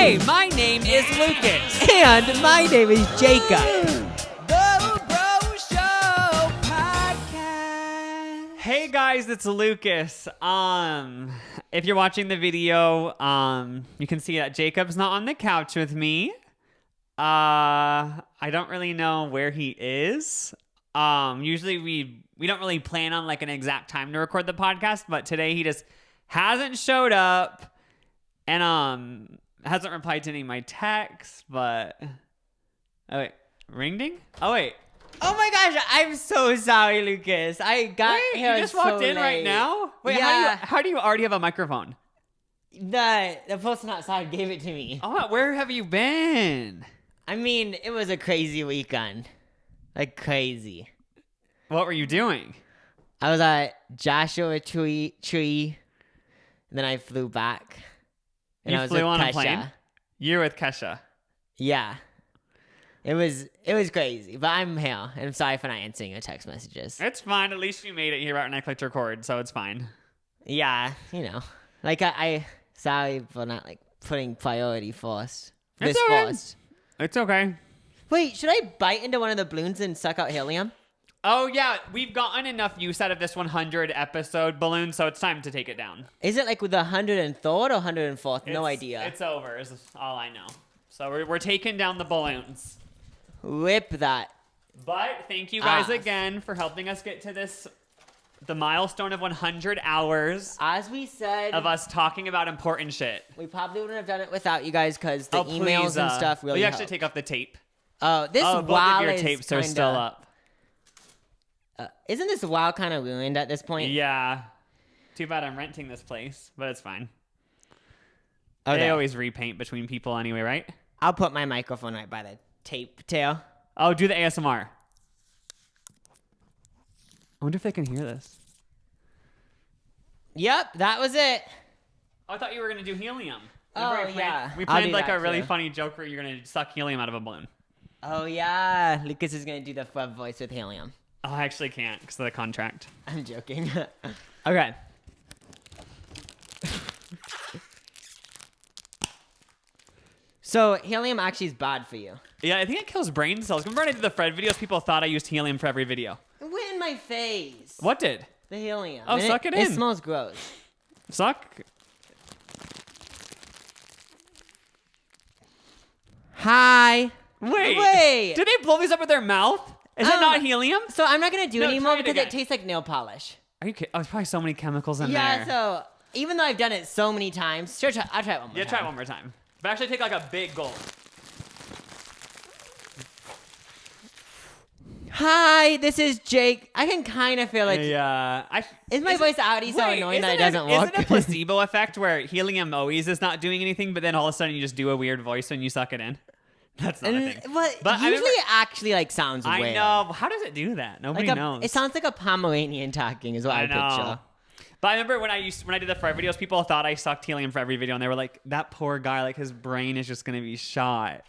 Hey, my name is Lucas. And my name is Jacob. The Bro Show Podcast. Hey guys, it's Lucas. If you're watching the video, you can see that Jacob's not on the couch with me. I don't really know where he is. Usually we don't really plan on like an exact time to record the podcast, but today he just hasn't showed up and hasn't replied to any of my texts, but oh wait, ring ding? Oh wait. Oh my gosh, I'm so sorry, Lucas. I got here you just walked so in right late. now? Wait, yeah. how do you already have a microphone? The person outside gave it to me. Oh, where have you been? I mean, it was a crazy weekend. Like crazy. What were you doing? I was at Joshua Tree, and then I flew back. And You I was flew with on a Kesha. plane? You're with Kesha. Yeah. It was crazy, but I'm here, and I'm sorry for not answering your text messages. It's fine. At least you made it here right when I clicked record, so it's fine. Yeah, you know. Like, I sorry for not, like, putting priority first. It's This okay. first. It's okay. Wait, should I bite into one of the balloons and suck out helium? Oh, yeah. We've gotten enough use out of this 100 episode balloon, so it's time to take it down. Is it, like, with the 103rd or 104th? No idea. It's over is all I know. So we're taking down the balloons. Rip that. But thank you guys off. again for helping us get to the milestone of 100 hours As we said, of us talking about important shit. we probably wouldn't have done it without you guys because the emails please, and stuff really will you actually helped. take off the tape? This both wall of your is tapes are kinda, still up. Isn't this wall kind of ruined at this point? Yeah. Too bad I'm renting this place, but it's fine. Okay. They always repaint between people anyway, right? I'll put my microphone right by the tape tail. Oh, do the ASMR. I wonder if they can hear this. Yep, that was it. Oh, I thought you were going to do helium. Oh, Remember yeah. We I'll planned do like that a really too. funny joke where you're going to suck helium out of a balloon. Oh, yeah. Lucas is going to do the frog voice with helium. Oh, I actually can't because of the contract. I'm joking. Okay. So, helium actually is bad for you. Yeah, I think it kills brain cells. Remember when I did the Fred videos? People thought I used helium for every video. It went in my face. What did? The helium. Oh, And suck it It in. smells gross. Suck? Hi. Wait. Did they blow these up with their mouth? Is it not helium? So, I'm not going to do No, it anymore try it because again. it tastes like nail polish. Are you kidding? Oh, there's probably so many chemicals in Yeah, there. so even though I've done it so many times, sure, I'll try it one more Yeah, time. try it one more time. But actually take like a big gulp. Hi, this is Jake. I can kind of feel like... Yeah. Is my voice already so annoying that it doesn't work? Isn't it a placebo effect where helium always is not doing anything, but then all of a sudden you just do a weird voice when you suck it in? That's not a thing. But But I usually remember- it actually like sounds weird. I know. How does it do that? Nobody knows. It sounds like a Pomeranian talking is what I I know. picture. But I remember when I did the Fred videos, people thought I sucked helium for every video, and they were like, "That poor guy, like his brain is just gonna be shot."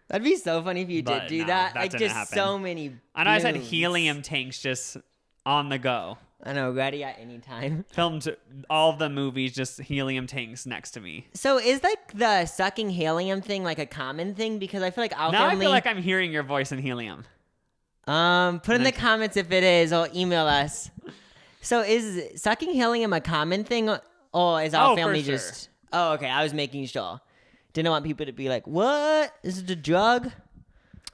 That'd be so funny if you But did do no, that. that Like didn't just happen. so many. I know I said balloons. helium tanks just on the go. I know, ready at any time. Filmed all of the movies, just helium tanks next to me. So is like the sucking helium thing like a common thing? Because I feel like our Now family. I feel like I'm hearing your voice in helium. Put in the comments if it is, or email us. So is sucking helium a common thing, or is our Oh, for family sure. just? Oh, okay. I was making sure. Didn't want people to be like, "What? Is it a drug?"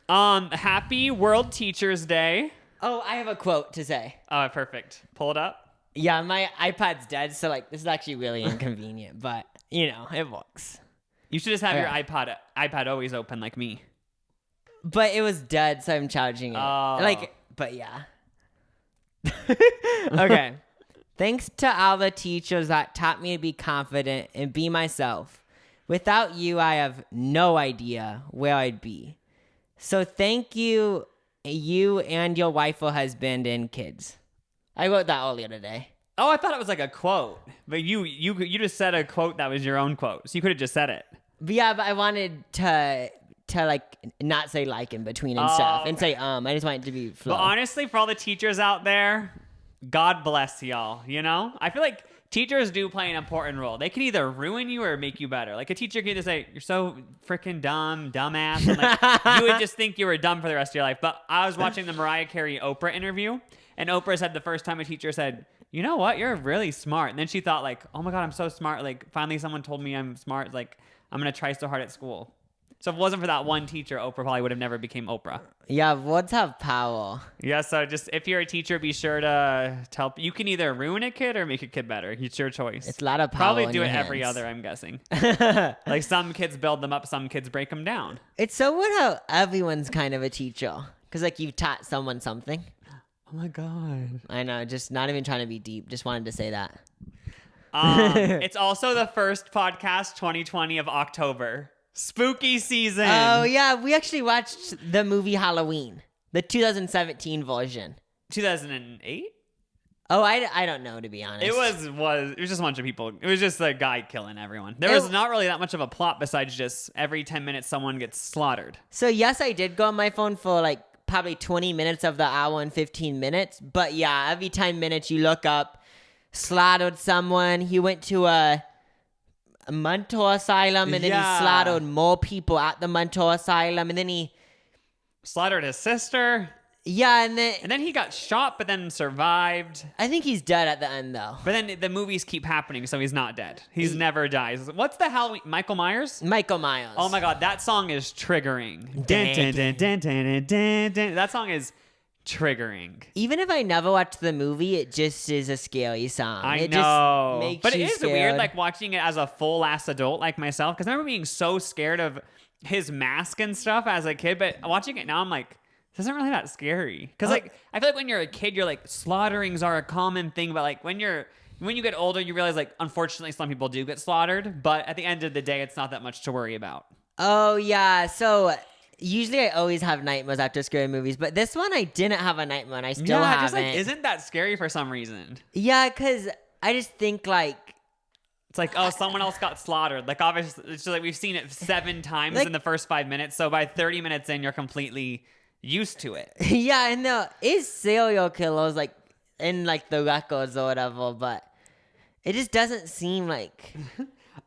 Happy World Teachers Day. Oh, I have a quote to say. Oh, perfect. Pull it up. Yeah, my iPad's dead, so like this is actually really inconvenient, but you know it works. You should just have your Okay. iPad always open like me. But it was dead, so I'm charging it. Oh. But yeah. Okay. Thanks to all the teachers that taught me to be confident and be myself. Without you, I have no idea where I'd be. So thank you, you and your wife or husband and kids. I wrote that earlier today. Oh, I thought it was like a quote, but you just said a quote that was your own quote, so you could have just said it. But yeah, but I wanted to like not say like in between and stuff and say I just want it to be flow. But honestly, for all the teachers out there, God bless y'all. You know, I feel like teachers do play an important role. They can either ruin you or make you better. Like a teacher can either say, you're so freaking dumb, dumbass. And like, you would just think you were dumb for the rest of your life. But I was watching the Mariah Carey Oprah interview, and Oprah said the first time a teacher said, you know what, you're really smart. And then she thought like, oh my God, I'm so smart. Like finally someone told me I'm smart. Like I'm going to try so hard at school. So if it wasn't for that one teacher, Oprah probably would have never became Oprah. Yeah, words have power. Yeah, so just if you're a teacher, be sure to tell. You can either ruin a kid or make a kid better. It's your choice. It's a lot of power. Probably in do your it hands. every other, I'm guessing. Like some kids build them up, some kids break them down. It's so weird how everyone's kind of a teacher. Because like you've taught someone something. Oh my God. I know, just not even trying to be deep. Just wanted to say that. It's also the first podcast 2020 of October. Spooky season. Oh, yeah. We actually watched the movie Halloween, the 2017 version. 2008? Oh, I don't know, to be honest. It was just a bunch of people. It was just a guy killing everyone. There was not really that much of a plot besides just every 10 minutes someone gets slaughtered. So, yes, I did go on my phone for like probably 20 minutes of the hour and 15 minutes. But yeah, every 10 minutes you look up, slaughtered someone. He went to a mental asylum, and then he slaughtered more people at the mental asylum, and then he slaughtered his sister. Yeah, and then he got shot, but then survived. I think he's dead at the end, though. But then the movies keep happening, so he's not dead. He's never dies. What's the Halloween? Michael Myers? Michael Myers. Oh my God, that song is triggering. Dun, dun, dun, dun, dun, dun, dun. That song is triggering. Even if I never watched the movie, it just is a scary song. I it know. Just makes but it you is scared. weird, like watching it as a full ass adult like myself. Because I remember being so scared of his mask and stuff as a kid. But watching it now, I'm like, this isn't really that scary. Because like I feel like when you're a kid, you're like slaughterings are a common thing. But like when you get older, you realize like unfortunately some people do get slaughtered. But at the end of the day, it's not that much to worry about. Oh yeah, so. Usually I always have nightmares after scary movies, but this one I didn't have a nightmare and I still haven't. Just like isn't that scary for some reason? Yeah, because I just think like... It's like, oh, someone else got slaughtered. Like obviously, it's just like we've seen it 7 times like, in the first 5 minutes, so by 30 minutes in, you're completely used to it. Yeah, and there is serial killers like in like the records or whatever, but it just doesn't seem like...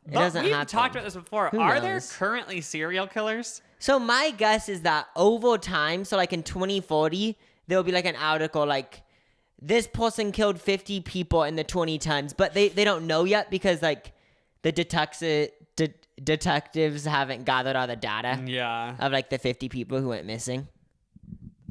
It doesn't happen. We've talked about this before. Are there currently serial killers? So my guess is that over time, so like in 2040, there'll be like an article like, this person killed 50 people in the 2010s, but they don't know yet because like the detectives haven't gathered all the data of like the 50 people who went missing.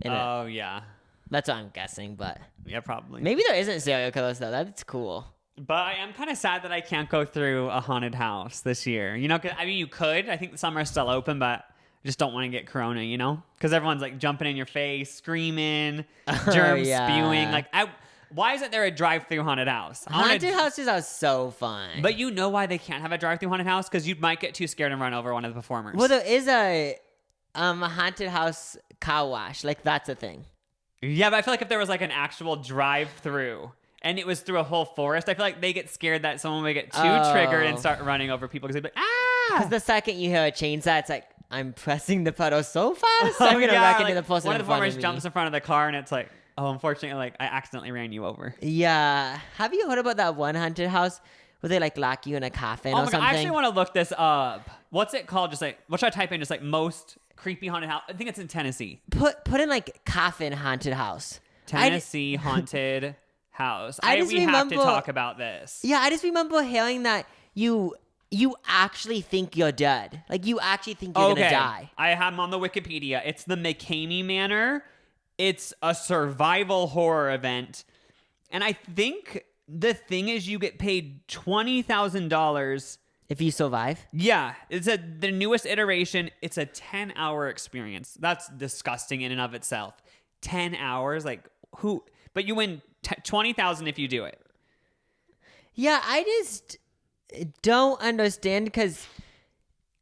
Yeah. That's what I'm guessing, but... Yeah, probably. Maybe there isn't serial killers though. That's cool. But I am kind of sad that I can't go through a haunted house this year. You know, 'cause, I mean, you could. I think some are still open, but I just don't want to get corona, you know? Because everyone's like jumping in your face, screaming, germs spewing. Like, why isn't there a drive-through haunted house? Haunted houses are so fun. But you know why they can't have a drive-through haunted house? Because you might get too scared and run over one of the performers. Well, there is a haunted house car wash. Like, that's a thing. Yeah, but I feel like if there was like an actual drive-through and it was through a whole forest, I feel like they get scared that someone would get too triggered and start running over people because they'd be like, ah! Because the second you hear a chainsaw, it's like, I'm pressing the pedal so fast, I'm going to wreck into the person one in of the front of performers me. jumps in front of the car and it's like, oh, unfortunately, like I accidentally ran you over. Yeah. Have you heard about that one haunted house where they like lock you in a coffin or something? I actually want to look this up. What's it called? Just like, what should I type in? Just like most creepy haunted house. I think it's in Tennessee. Put in like coffin haunted house. Tennessee haunted house. We have to talk about this. Yeah, I just remember hearing that you actually think you're dead. Like you actually think you're gonna die. I have them on the Wikipedia. It's the Mckaney Manor. It's a survival horror event. And I think the thing is you get paid $20,000 if you survive. Yeah, it's the newest iteration. It's a 10-hour experience. That's disgusting in and of itself. 10 hours, like who? But you win $20,000 if you do it. Yeah, I just don't understand because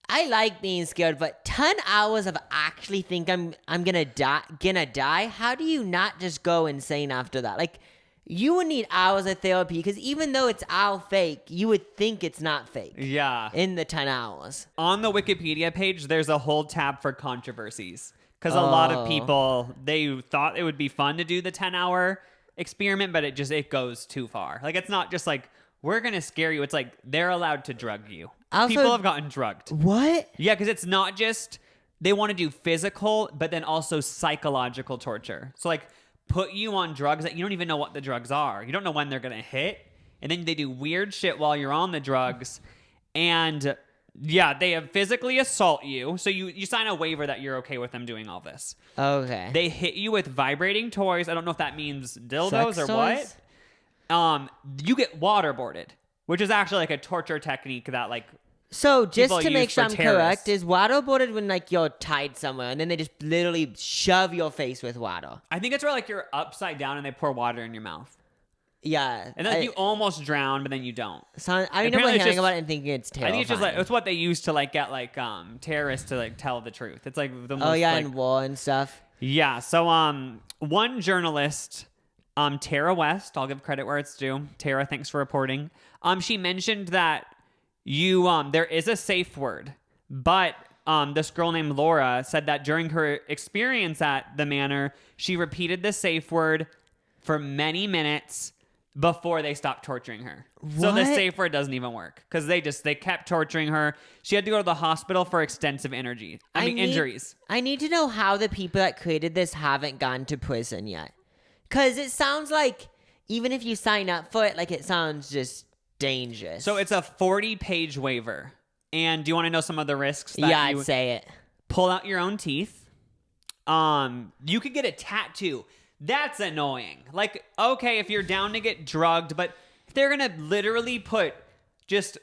I like being scared, but 10 hours of actually think I'm gonna die. How do you not just go insane after that? Like, you would need hours of therapy because even though it's all fake, you would think it's not fake. Yeah. In the 10 hours. On the Wikipedia page, there's a whole tab for controversies. Because a lot of people, they thought it would be fun to do the 10-hour experiment, but it goes too far. Like, it's not just like we're going to scare you. It's like they're allowed to drug you. Also, people have gotten drugged. What? Yeah, because it's not just they want to do physical, but then also psychological torture. So like put you on drugs that you don't even know what the drugs are. You don't know when they're going to hit. And then they do weird shit while you're on the drugs. And yeah, they have physically assault you. So you sign a waiver that you're okay with them doing all this. Okay. They hit you with vibrating toys. I don't know if that means dildos Sex or toys? what. You get waterboarded, which is actually like a torture technique that like So just people to make use sure for I'm terrorists. correct, is waterboarded when like you're tied somewhere and then they just literally shove your face with water? I think it's where like you're upside down and they pour water in your mouth. Yeah. And then you almost drown, but then you don't. So I remember Apparently it's hearing just- about it and thinking it's I terrifying. think it's just like it's what they use to like get like terrorists to like tell the truth. It's like the most Oh yeah, like, and war and stuff. yeah. So one journalist, Tara West, I'll give credit where it's due. Tara, thanks for reporting. She mentioned that there is a safe word, but this girl named Laura said that during her experience at the manor, she repeated the safe word for many minutes before they stopped torturing her. So the What? safe word doesn't even work because they kept torturing her. She had to go to the hospital for extensive injuries. I need to know how the people that created this haven't gone to prison yet. Because it sounds like even if you sign up for it, like it sounds just dangerous. So it's a 40-page waiver. And do you want to know some of the risks that yeah, you I'd say it. pull out your own teeth? You could get a tattoo. That's annoying. Like, okay, if you're down to get drugged, but if they're going to literally put just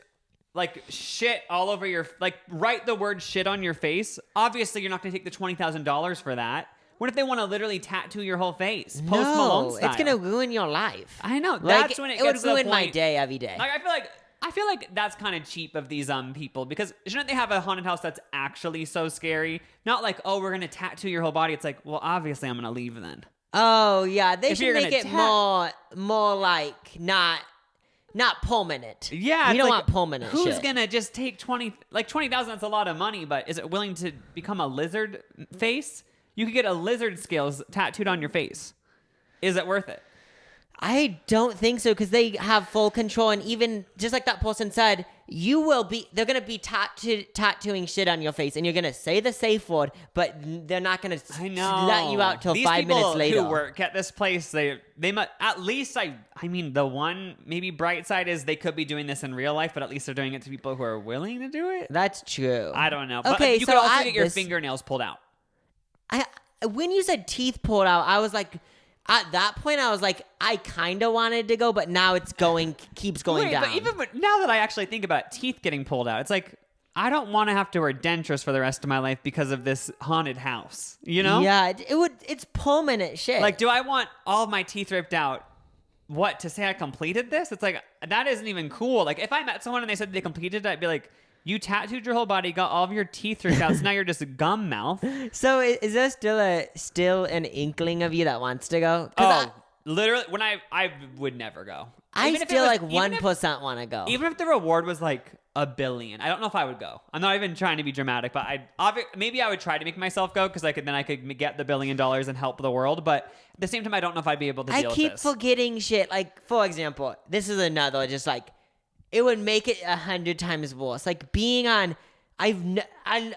like shit all over like write the word shit on your face, obviously you're not going to take the $20,000 for that. What if they want to literally tattoo your whole face? Post Malone style. It's gonna ruin your life. I know. Like, That's when it would gets to the ruin my point- day every day. Like I feel like that's kind of cheap of these people because shouldn't they have a haunted house that's actually so scary? Not like, oh, we're gonna tattoo your whole body. It's like, well, obviously I'm gonna leave then. Oh yeah, they If should you're make gonna it more like not permanent. Yeah, you it's don't like, want permanent. Who's shit. gonna just take 20,000? That's a lot of money, but is it willing to become a lizard face? You could get a lizard scales tattooed on your face. Is it worth it? I don't think so because they have full control, and even just like that person said, they're gonna be tattooing shit on your face, and you're gonna say the safe word, but they're not gonna let you out till These 5 minutes later. These people who work at this place, they must, at least I mean, the one maybe bright side is they could be doing this in real life, but at least they're doing it to people who are willing to do it. That's true. I don't know. Okay, but you so could also at get your this- fingernails pulled out. When you said teeth pulled out, I was like, at that point, I was like, I kind of wanted to go, but now it's keeps going down. But even now that I actually think about teeth getting pulled out, it's like, I don't want to have to wear dentures for the rest of my life because of this haunted house, you know? Yeah, it's permanent shit. Like, do I want all of my teeth ripped out? What, to say I completed this? It's like, that isn't even cool. Like, if I met someone and they said they completed it, I'd be like, you tattooed your whole body, got all of your teeth ripped out, so now you're just a gum mouth. So is there still an inkling of you that wants to go? Literally, when I would never go. I Even if it still was- like even if- 1% want to go. Even if the reward was like $1 billion, I don't know if I would go. I'm not even trying to be dramatic, but maybe I would try to make myself go because I could get the $1 billion and help the world. But at the same time, I don't know if I'd be able to deal I keep with this. forgetting shit. Like, for example, this is another just like, it would make it 100 times worse. Like being on, I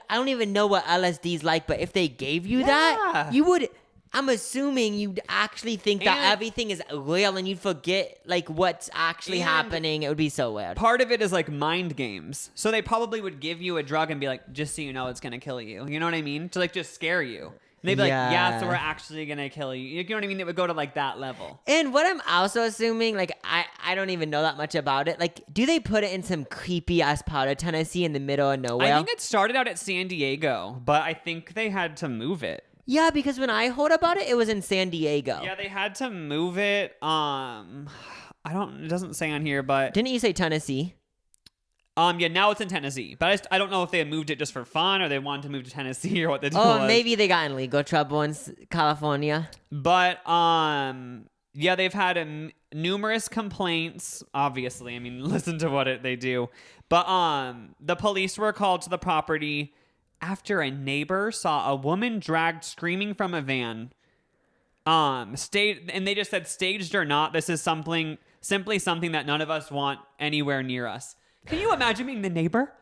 don't even know what LSD's like, but if they gave you that, you would, I'm assuming you'd actually think that And- everything is real and you'd forget like what's actually And- happening. It would be so weird. Part of it is like mind games. So they probably would give you a drug and be like, just so you know, it's going to kill you. You know what I mean? To like just scare you. And they'd be like, yeah, so we're actually going to kill you. You know what I mean? It would go to like that level. And what I'm also assuming, like, I don't even know that much about it. Like, do they put it in some creepy ass part of Tennessee in the middle of nowhere? I think it started out at San Diego, but I think they had to move it. Yeah, because when I heard about it, it was in San Diego. Yeah, they had to move it. It doesn't say on here, but Didn't you say Tennessee? yeah, now it's in Tennessee. But I don't know if they had moved it just for fun or they wanted to move to Tennessee or what the deal was. Oh, maybe they got in legal trouble in California. But yeah, they've had numerous complaints. Obviously, I mean, listen to what they do. But the police were called to the property after a neighbor saw a woman dragged screaming from a van. And they just said, staged or not, this is something simply something that none of us want anywhere near us. Can you imagine being the neighbor?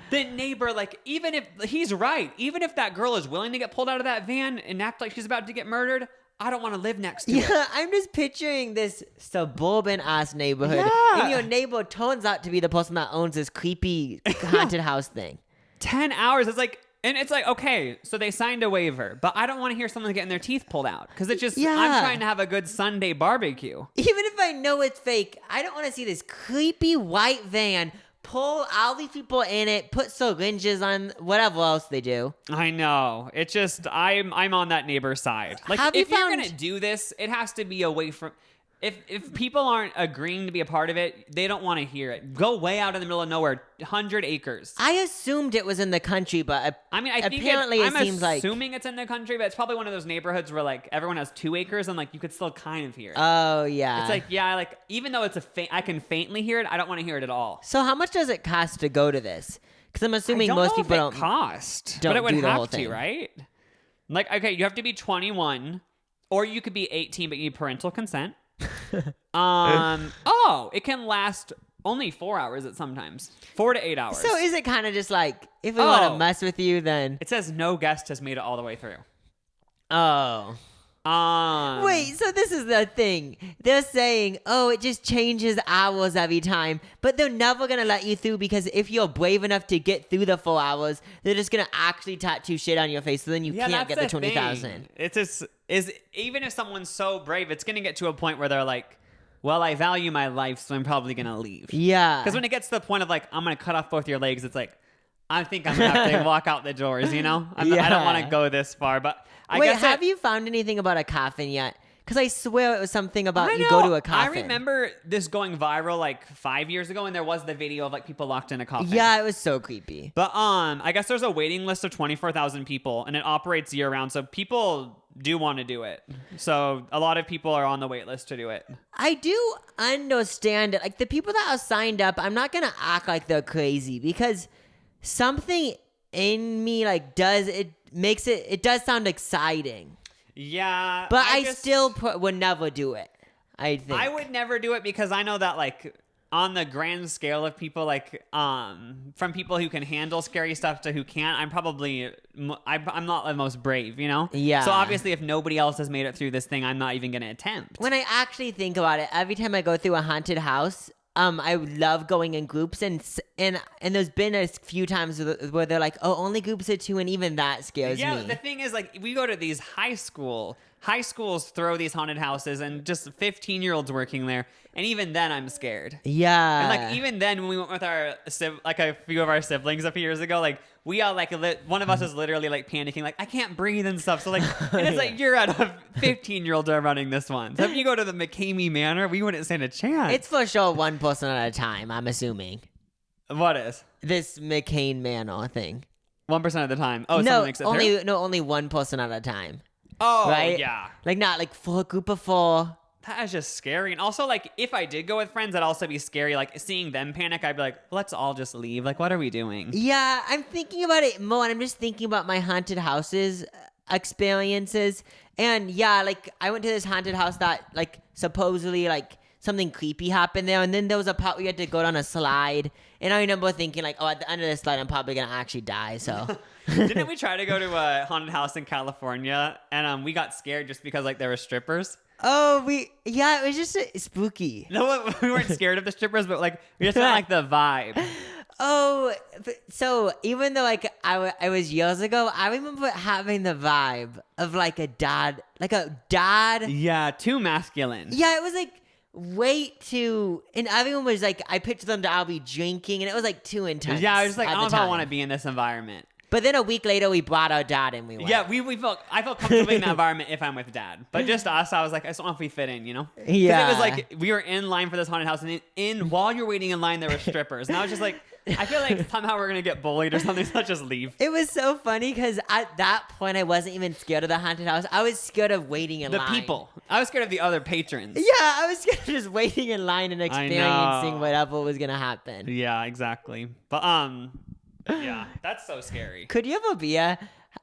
The neighbor, like, even if he's right, even if that girl is willing to get pulled out of that van and act like she's about to get murdered, I don't want to live next to it. Yeah, I'm just picturing this suburban ass neighborhood. Yeah. And your neighbor turns out to be the person that owns this creepy haunted house thing. 10 hours. It's like, and it's like, okay, so they signed a waiver, but I don't want to hear someone getting their teeth pulled out because it's just, I'm trying to have a good Sunday barbecue. Even if I know it's fake, I don't want to see this creepy white van pull all these people in it, put syringes on whatever else they do. I know. It's just, I'm on that neighbor's side. Like, if you're going to do this, it has to be away from... If people aren't agreeing to be a part of it, they don't want to hear it. Go way out in the middle of nowhere, 100 acres. I assumed it was in the country, but I think apparently it seems like... I'm assuming it's in the country, but it's probably one of those neighborhoods where, like, everyone has 2 acres and, like, you could still kind of hear it. Oh, yeah. It's like, yeah, like, even though it's I can faintly hear it, I don't want to hear it at all. So how much does it cost to go to this? Because I'm assuming most people don't... cost, but it would do the whole have to, thing. right? Like, okay, you have to be 21, or you could be 18, but you need parental consent. It can last only 4 hours at sometimes. 4 to 8 hours. So is it kind of just like, if we want to mess with you, then... It says no guest has made it all the way through. Oh. Wait, so this is the thing. They're saying, it just changes hours every time, but they're never going to let you through because if you're brave enough to get through the 4 hours, they're just going to actually tattoo shit on your face, so then you can't get the 20,000. It's just, even if someone's so brave, it's going to get to a point where they're like, well, I value my life, so I'm probably going to leave. Yeah. Because when it gets to the point of like, I'm going to cut off both your legs, it's like, I think I'm going to have to walk out the doors, you know? I don't want to go this far, but I guess... Wait, have you found anything about a coffin yet? Because I swear it was something about you go to a coffin. I remember this going viral like 5 years ago, and there was the video of like people locked in a coffin. Yeah, it was so creepy. But I guess there's a waiting list of 24,000 people, and it operates year round, so people do want to do it. So a lot of people are on the wait list to do it. I do understand it. Like the people that are signed up, I'm not gonna act like they're crazy because something in me like does sound exciting. Yeah, but I still would never do it. I think I would never do it because I know that like on the grand scale of people, like from people who can handle scary stuff to who can't, I'm not the most brave, you know? Yeah. So obviously, if nobody else has made it through this thing, I'm not even gonna attempt. When I actually think about it, every time I go through a haunted house, I love going in groups, and there's been a few times where they're like, oh, only groups of 2, and even that scares me. Yeah, the thing is, like, we go to these high schools throw these haunted houses, and just 15-year-olds working there, and even then I'm scared. Yeah. And like even then when we went with a few of our siblings a few years ago, like we all like one of us is literally like panicking, like I can't breathe and stuff. So like, and it's like you're out of 15-year-olds are running this one. So if you go to the Mckaney Manor, we wouldn't stand a chance. It's for sure one person at a time, I'm assuming. What is this Mckaney Manor thing? 1% of the time. Oh, no, someone makes it through? only one person at a time. Oh, right? Yeah. Like not like for a group of 4. That is just scary. And also, like, if I did go with friends, that'd also be scary. Like, seeing them panic, I'd be like, let's all just leave. Like, what are we doing? Yeah, I'm thinking about it more, and I'm just thinking about my haunted houses experiences. And yeah, like, I went to this haunted house that, like, supposedly, like, something creepy happened there. And then there was a part where you had to go down a slide. And I remember thinking, like, at the end of this slide, I'm probably going to actually die, so... Didn't we try to go to a haunted house in California? And we got scared just because, like, there were strippers. Oh, it was just spooky. No, we weren't scared of the strippers, but like we just didn't like the vibe. Oh, so even though like I was years ago, I remember having the vibe of like a dad. Yeah, too masculine. Yeah, it was like way too, and everyone was like, I pictured them to all be drinking, and it was like too intense. Yeah, I was just like, I don't know if I want to be in this environment. But then a week later, we brought our dad and we went. Yeah, I felt comfortable in that environment if I'm with dad. But just us, I was like, I just don't know if we fit in, you know? Yeah. Because it was like, we were in line for this haunted house, and while you're waiting in line, there were strippers. And I was just like, I feel like somehow we're going to get bullied or something, so let's just leave. It was so funny because at that point, I wasn't even scared of the haunted house. I was scared of waiting in line. The people. I was scared of the other patrons. Yeah, I was scared of just waiting in line and experiencing whatever was going to happen. Yeah, exactly. But, yeah, that's so scary. Could you ever be a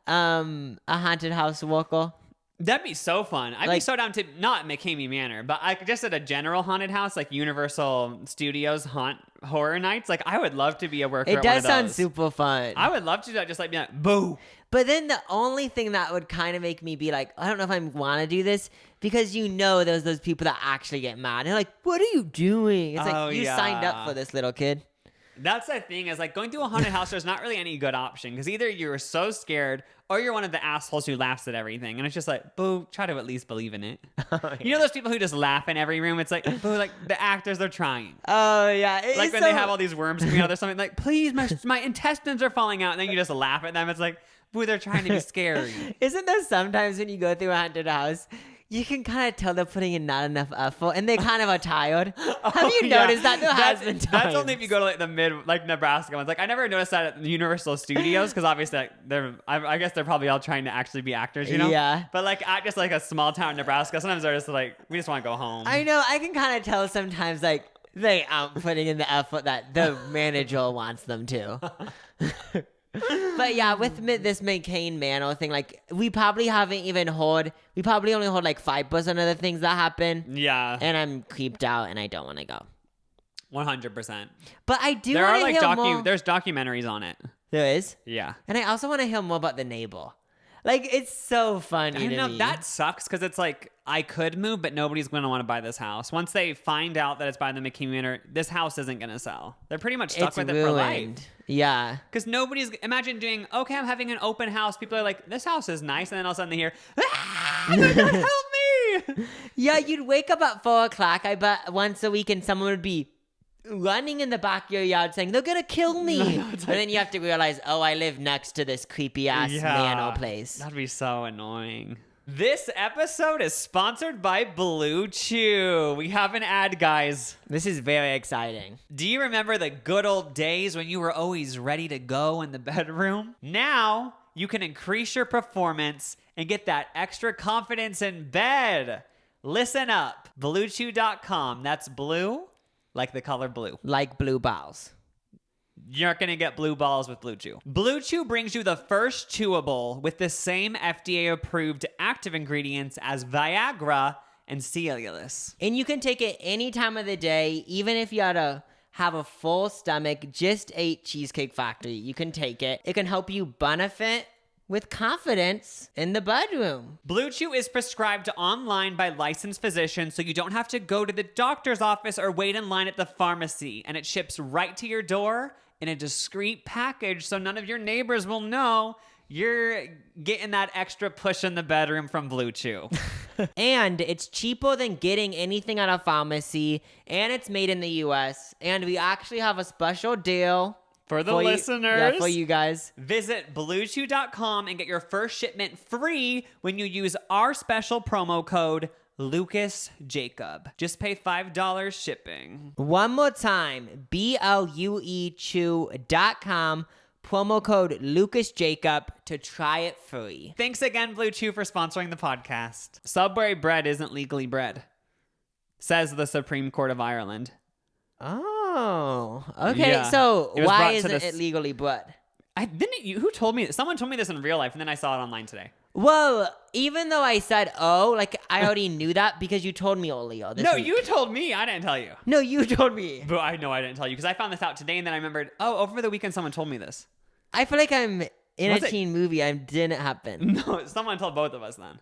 haunted house worker? That'd be so fun. I'd be Like- so down to not Mckaney Manor, but just at a general haunted house like Universal Studios haunt horror nights. Like I would love to be a worker. It at one does of sound those. super fun. I would love to do that. Just like be like, boo. But then the only thing that would kind of make me be like, I don't know if I want to do this, because there's those people that actually get mad. They're like, what are you doing? It's Oh, like, you signed up for this, little kid. That's the thing is like going to a haunted house. There's not really any good option because either you're so scared or you're one of the assholes who laughs at everything, and it's just like, boo. Try to at least believe in it. You know those people who just laugh in every room. It's like, boo. Like the actors, they're trying. Oh, yeah. Like when they have all these worms coming out, there's something like, please, my intestines are falling out, and then you just laugh at them. It's like, boo. They're trying to be scary. Isn't there sometimes when you go through a haunted house, you can kind of tell they're putting in not enough effort, and they kind of are tired. Have you noticed that? There has been times. That's only if you go to like the like Nebraska ones. Like I never noticed that at the Universal Studios because obviously like, I guess they're probably all trying to actually be actors, you know? Yeah. But like at just like a small town in Nebraska, sometimes they're just like, we just want to go home. I know. I can kind of tell sometimes, like, they aren't putting in the effort that the manager wants them to. But yeah, with this Mckaney Manor thing, like, we probably only heard like 5% of the things that happen. Yeah. And I'm creeped out and I don't want to go. 100%. But I do There want are to like hear more. there's documentaries on it. There is? Yeah. And I also want to hear more about the neighbor. Like, it's so funny to me. That sucks because it's like I could move, but nobody's going to want to buy this house. Once they find out that it's by the Mckaney Manor, this house isn't going to sell. They're pretty much stuck with it for life. Yeah. Because imagine doing, okay, I'm having an open house. People are like, this house is nice. And then all of a sudden they hear, they're going to help me. Yeah, you'd wake up at 4 o'clock, I bet, once a week, and someone would be running in the back of your yard saying, they're gonna kill me. And then you have to realize, oh, I live next to this creepy ass manor place. That'd be so annoying. This episode is sponsored by Blue Chew. We have an ad, guys. This is very exciting. Do you remember the good old days when you were always ready to go in the bedroom? Now you can increase your performance and get that extra confidence in bed. Listen up. BlueChew.com. That's blue like the color blue. Like blue balls. You're not going to get blue balls with Blue Chew. Blue Chew brings you the first chewable with the same FDA-approved active ingredients as Viagra and Cialis. And you can take it any time of the day, even if you had to have a full stomach, just ate Cheesecake Factory. You can take it. It can help you benefit with confidence in the bedroom. Blue Chew is prescribed online by licensed physicians, so you don't have to go to the doctor's office or wait in line at the pharmacy. And it ships right to your door in a discreet package, so none of your neighbors will know you're getting that extra push in the bedroom from Blue Chew. And it's cheaper than getting anything at a pharmacy, and it's made in the US. And we actually have a special deal For the listeners. For you guys. Visit BlueChew.com and get your first shipment free when you use our special promo code LucasJacob. Just pay $5 shipping. One more time, BlueChew.com, promo code LucasJacob to try it free. Thanks again, Blue Chew, for sponsoring the podcast. Subway bread isn't legally bread, says the Supreme Court of Ireland. Oh, okay. Yeah. So It was why brought to isn't this- it legally bred? Who told me? Someone told me this in real life, and then I saw it online today. Well, even though I said, like, I already knew that because you told me earlier this week. You told me. I didn't tell you. No, you told me. But I know I didn't tell you because I found this out today, and then I remembered, over the weekend someone told me this. I feel like I'm in Was a it- teen movie. It didn't happen. No, someone told both of us then.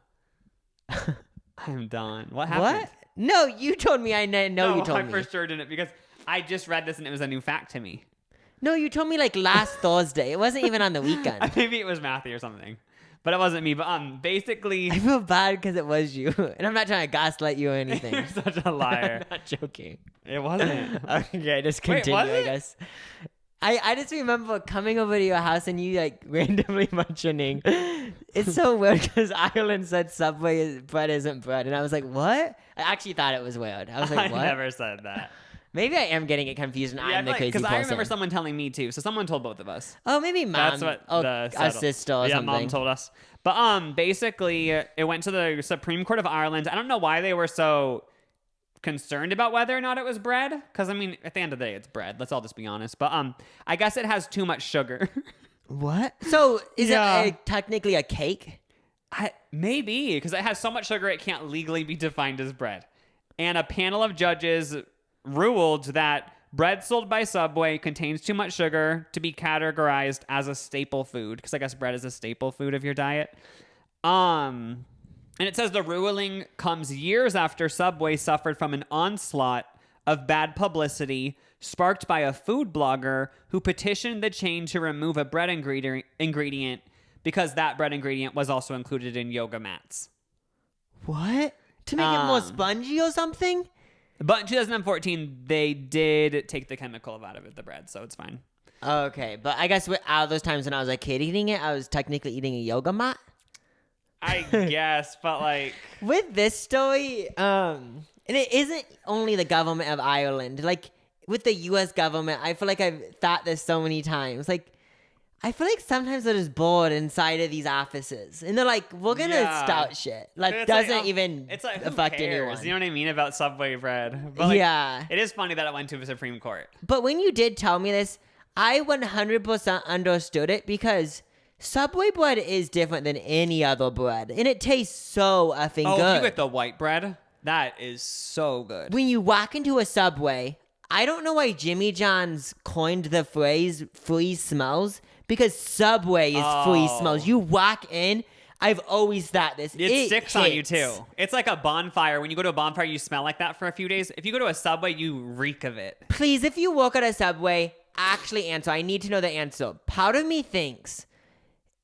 I'm done. What happened? What? No, you told me. I know you told I me. for sure didn't because I just read this and it was a new fact to me. No, you told me like last Thursday. It wasn't even on the weekend. Maybe it was Matthew or something, but it wasn't me. But basically, I feel bad because it was you, and I'm not trying to gaslight you or anything. you're such a liar. I'm not joking. It wasn't. Okay, just Wait, continue, was I it? guess. I just remember coming over to your house and you like randomly mentioning. It's so weird because Ireland said Subway bread isn't bread, and I was like, what? I actually thought it was weird. I was like, what? I never said that. Maybe I am getting it confused, and I'm the crazy person. Because I remember someone telling me too. So someone told both of us. Oh, maybe mom. That's what a sister or something. Mom told us. But basically, it went to the Supreme Court of Ireland. I don't know why they were so concerned about whether or not it was bread. Because I mean, at the end of the day, it's bread. Let's all just be honest. But I guess it has too much sugar. What? So is Yeah. it technically a cake? Maybe, because it has so much sugar it can't legally be defined as bread. And a panel of judges ruled that bread sold by Subway contains too much sugar to be categorized as a staple food, because I guess bread is a staple food of your diet. And it says the ruling comes years after Subway suffered from an onslaught of bad publicity sparked by a food blogger who petitioned the chain to remove a bread ingredient because that bread ingredient was also included in yoga mats. What? To make it more spongy or something? But in 2014, they did take the chemical out of it, the bread, so it's fine. Okay, but I guess out of those times when I was a kid eating it, I was technically eating a yoga mat. I guess, but like... With this story, and it isn't only the government of Ireland. Like, with the U.S. government, I feel like I've thought this so many times. Like, I feel like sometimes they're just bored inside of these offices. And they're like, we're going to start shit. Like, it's doesn't like, even it's like, affect anyone. You know what I mean about Subway bread? But like, yeah. It is funny that it went to the Supreme Court. But when you did tell me this, I 100% understood it because Subway bread is different than any other bread. And it tastes so effing good. Oh, you get the white bread? That is so good. When you walk into a Subway, I don't know why Jimmy John's coined the phrase free smells, because Subway is free smells. You walk in, I've always thought this. It sticks on you too. It's like a bonfire. When you go to a bonfire, you smell like that for a few days. If you go to a Subway, you reek of it. Please, if you work at a Subway, actually answer. I need to know the answer. Part of me thinks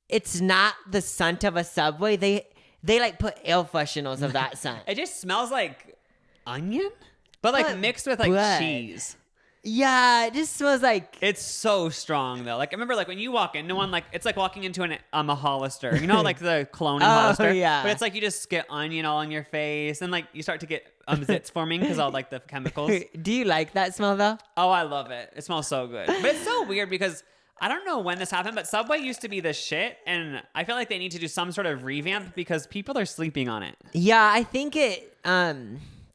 it's not the scent of a Subway. They like put air fresheners of that scent. It just smells like onion, but like mixed with like bread. cheese. Yeah, it just smells like... It's so strong though. Like I remember, like when you walk in, no one like it's like walking into a Hollister. You know, like the clone in Hollister. Yeah. But it's like you just get onion all on your face, and like you start to get zits forming because all like the chemicals. Do you like that smell though? Oh, I love it. It smells so good. But it's so weird because I don't know when this happened, but Subway used to be the shit, and I feel like they need to do some sort of revamp because people are sleeping on it. Yeah, I think it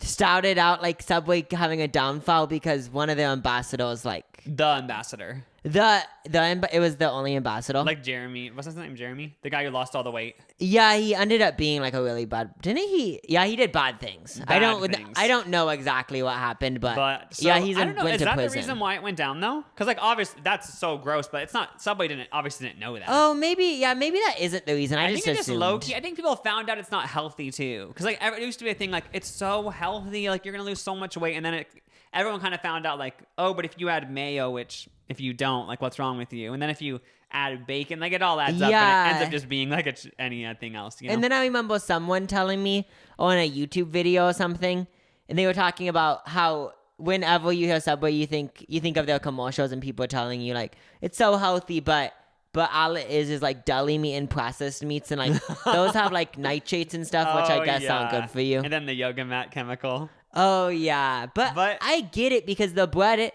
started out like Subway having a downfall because one of their ambassadors, like The ambassador. It was the only ambassador. Like Jeremy. What's his name? Jeremy? The guy who lost all the weight. Yeah, he ended up being like a really bad. Didn't he? Yeah, he did bad things. I don't know exactly what happened, but so, yeah, he's I don't know. went Is to that prison. the reason why it went down though? Because like obviously that's so gross, but it's not. Subway obviously didn't know that. Oh, maybe that isn't the reason. I think it's just assumed. low key. I think people found out it's not healthy too. Because like it used to be a thing like it's so healthy, like you're gonna lose so much weight, and then everyone kind of found out like, oh, but if you add mayo, which if you don't, like what's wrong with you? And then if you add bacon, like it all adds up, and it ends up just being like anything else. You know? And then I remember someone telling me on a YouTube video or something, and they were talking about how whenever you hear Subway, you think of their commercials, and people are telling you like it's so healthy, but all it is like deli meat and processed meats, and like those have like nitrates and stuff, which I guess aren't good for you. And then the yoga mat chemical. Oh yeah, but I get it because the bread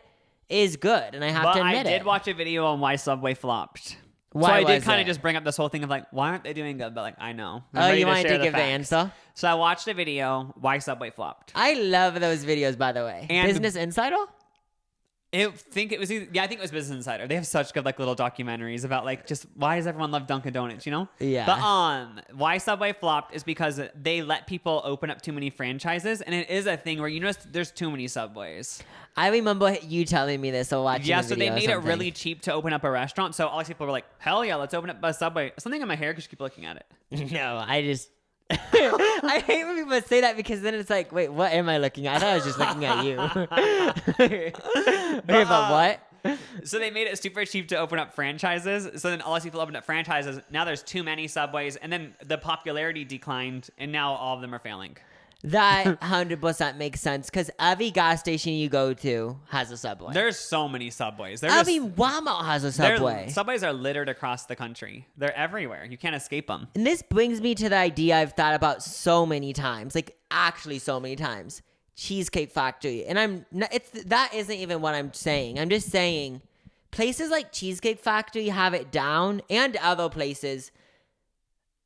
is good, and I have to admit it. I did watch a video on why Subway flopped. Why so I did was kind it? of just bring up this whole thing of like, why aren't they doing good? But like, I know. Oh, you wanted to give the answer? So I watched a video why Subway flopped. I love those videos, by the way. And Business Insider? I think it was Business Insider. They have such good like little documentaries about like just why does everyone love Dunkin' Donuts, you know? Yeah. But why Subway flopped is because they let people open up too many franchises, and it is a thing where you notice there's too many Subways. I remember you telling me this or watching. Yeah, the so video they made or it something. really cheap to open up a restaurant. So all these people were like, "Hell yeah, let's open up a Subway." Something in my hair because you keep looking at it. No, I just. I hate when people say that because then it's like, wait, what am I looking at? I thought I was just looking at you. Wait, but what? So they made it super cheap to open up franchises. So then all these people opened up franchises. Now there's too many Subways, and then the popularity declined, and now all of them are failing. That 100% makes sense because every gas station you go to has a Subway. There's so many Subways. Every Walmart has a Subway. Subways are littered across the country. They're everywhere. You can't escape them. And this brings me to the idea I've thought about so many times, like actually so many times. Cheesecake Factory. And that isn't even what I'm saying. I'm just saying places like Cheesecake Factory have it down, and other places,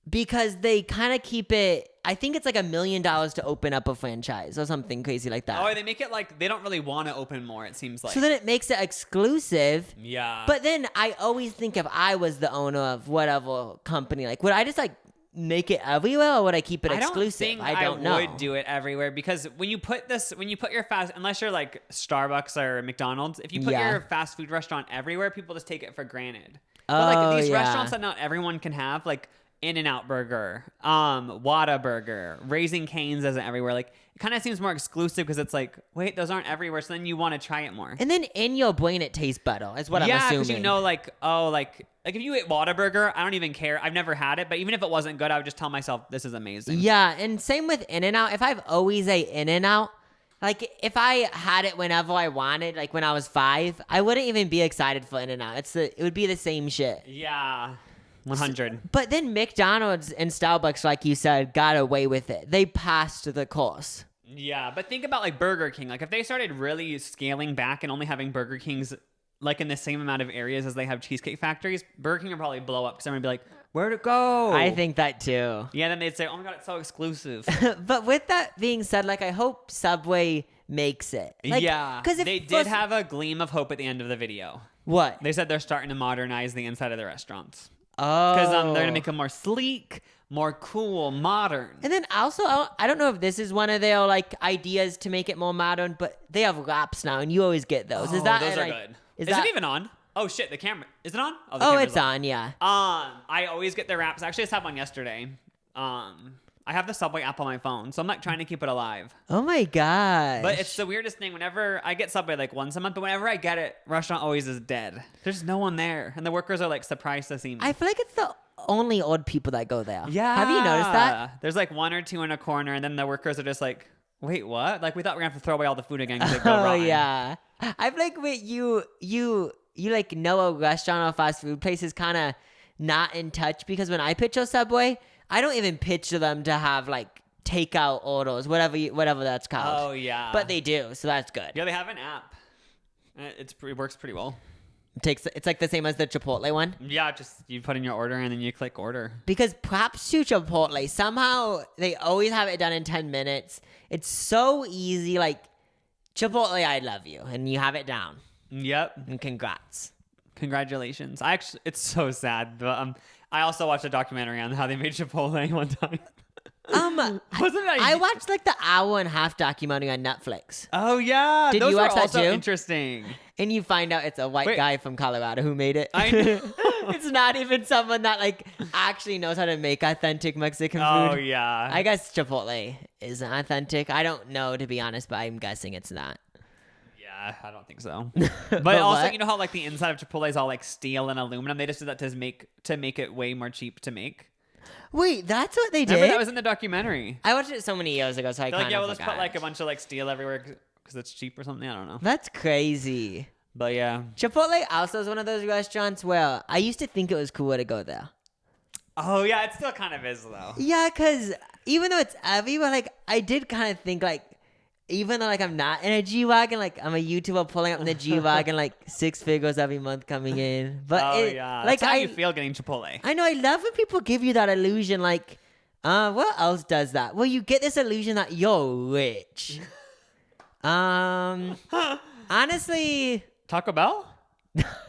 because they kind of keep it. I think it's like $1 million to open up a franchise or something crazy like that. Oh, they make it like they don't really want to open more, it seems like. So then it makes it exclusive. Yeah. But then I always think if I was the owner of whatever company, like would I just like make it everywhere, or would I keep it exclusive? I don't know. would do it everywhere because when you put your fast, unless you're like Starbucks or McDonald's, if you put your fast food restaurant everywhere, people just take it for granted. But like these restaurants that not everyone can have, like In-N-Out Burger, Whataburger, Raising Cane's isn't everywhere. Like it kind of seems more exclusive because it's like, wait, those aren't everywhere. So then you want to try it more. And then in your brain, it tastes better. Is what I'm assuming. Yeah, because you know, like if you eat Whataburger, I don't even care. I've never had it, but even if it wasn't good, I would just tell myself this is amazing. Yeah, and same with In-N-Out. If I've always ate In-N-Out, like if I had it whenever I wanted, like when I was 5, I wouldn't even be excited for In-N-Out. It would be the same shit. Yeah. 100. But then McDonald's and Starbucks, like you said, got away with it. They passed the course. Yeah, but think about like Burger King. Like if they started really scaling back and only having Burger Kings like in the same amount of areas as they have Cheesecake Factories, Burger King would probably blow up because everyone would be like, where'd it go? I think that too. Yeah, then they'd say, oh my God, it's so exclusive. But with that being said, like I hope Subway makes it. Like, yeah, because they did have a gleam of hope at the end of the video. What? They said they're starting to modernize the inside of the restaurants. Oh. Because they're going to make them more sleek, more cool, modern. And then also, I don't know if this is one of their like ideas to make it more modern, but they have wraps now, and you always get those. Is that those are like, good. Is it even on? Oh shit, the camera. Is it on? The oh, camera's it's on, yeah. I always get their wraps. Actually, I just had one yesterday. I have the Subway app on my phone, so I'm like trying to keep it alive. Oh my gosh. But it's the weirdest thing. Whenever I get Subway like once a month, but whenever I get it, restaurant always is dead. There's no one there, and the workers are like surprised to see me. I feel like it's the only old people that go there. Yeah. Have you noticed that? There's like one or two in a corner, and then the workers are just like, wait, what? Like we thought we were gonna have to throw away all the food again because it go rotten. Oh yeah. I feel like with you like know a restaurant or fast food place is kind of not in touch, because when I picture Subway, I don't even picture them to have like takeout orders, whatever that's called. Oh yeah. But they do, so that's good. Yeah, they have an app. It works pretty well. It's like the same as the Chipotle one. Yeah, just you put in your order and then you click order. Because props to Chipotle, somehow they always have it done in 10 minutes. It's so easy. Like Chipotle, I love you, and you have it down. Yep. And congrats. Congratulations. It's so sad, but I also watched a documentary on how they made Chipotle one time. I watched like the 1.5-hour documentary on Netflix. Oh yeah, did those you watch were that also too? Interesting. And you find out it's a white guy from Colorado who made it. I know. It's not even someone that like actually knows how to make authentic Mexican food. Oh yeah. I guess Chipotle isn't authentic. I don't know, to be honest, but I'm guessing it's not. Yeah, I don't think so. But also, what? you know how like the inside of Chipotle is all like steel and aluminum? They just did that to make it way more cheap to make. Wait, that's what they did? Remember that was in the documentary. I watched it so many years ago, so I They're kind like, yeah, of we'll just put like a bunch of like steel everywhere because it's cheap or something. I don't know. That's crazy. But yeah. Chipotle also is one of those restaurants where I used to think it was cooler to go there. Oh yeah, it still kind of is though. Yeah, because even though it's everywhere, like I did kind of think like, even though like I'm not in a G-Wagon, like I'm a YouTuber pulling up in the G-Wagon, like 6 figures every month coming in. But yeah, like that's how you feel getting Chipotle. I know, I love when people give you that illusion. Like, what else does that? Well, you get this illusion that you're rich. Honestly, Taco Bell?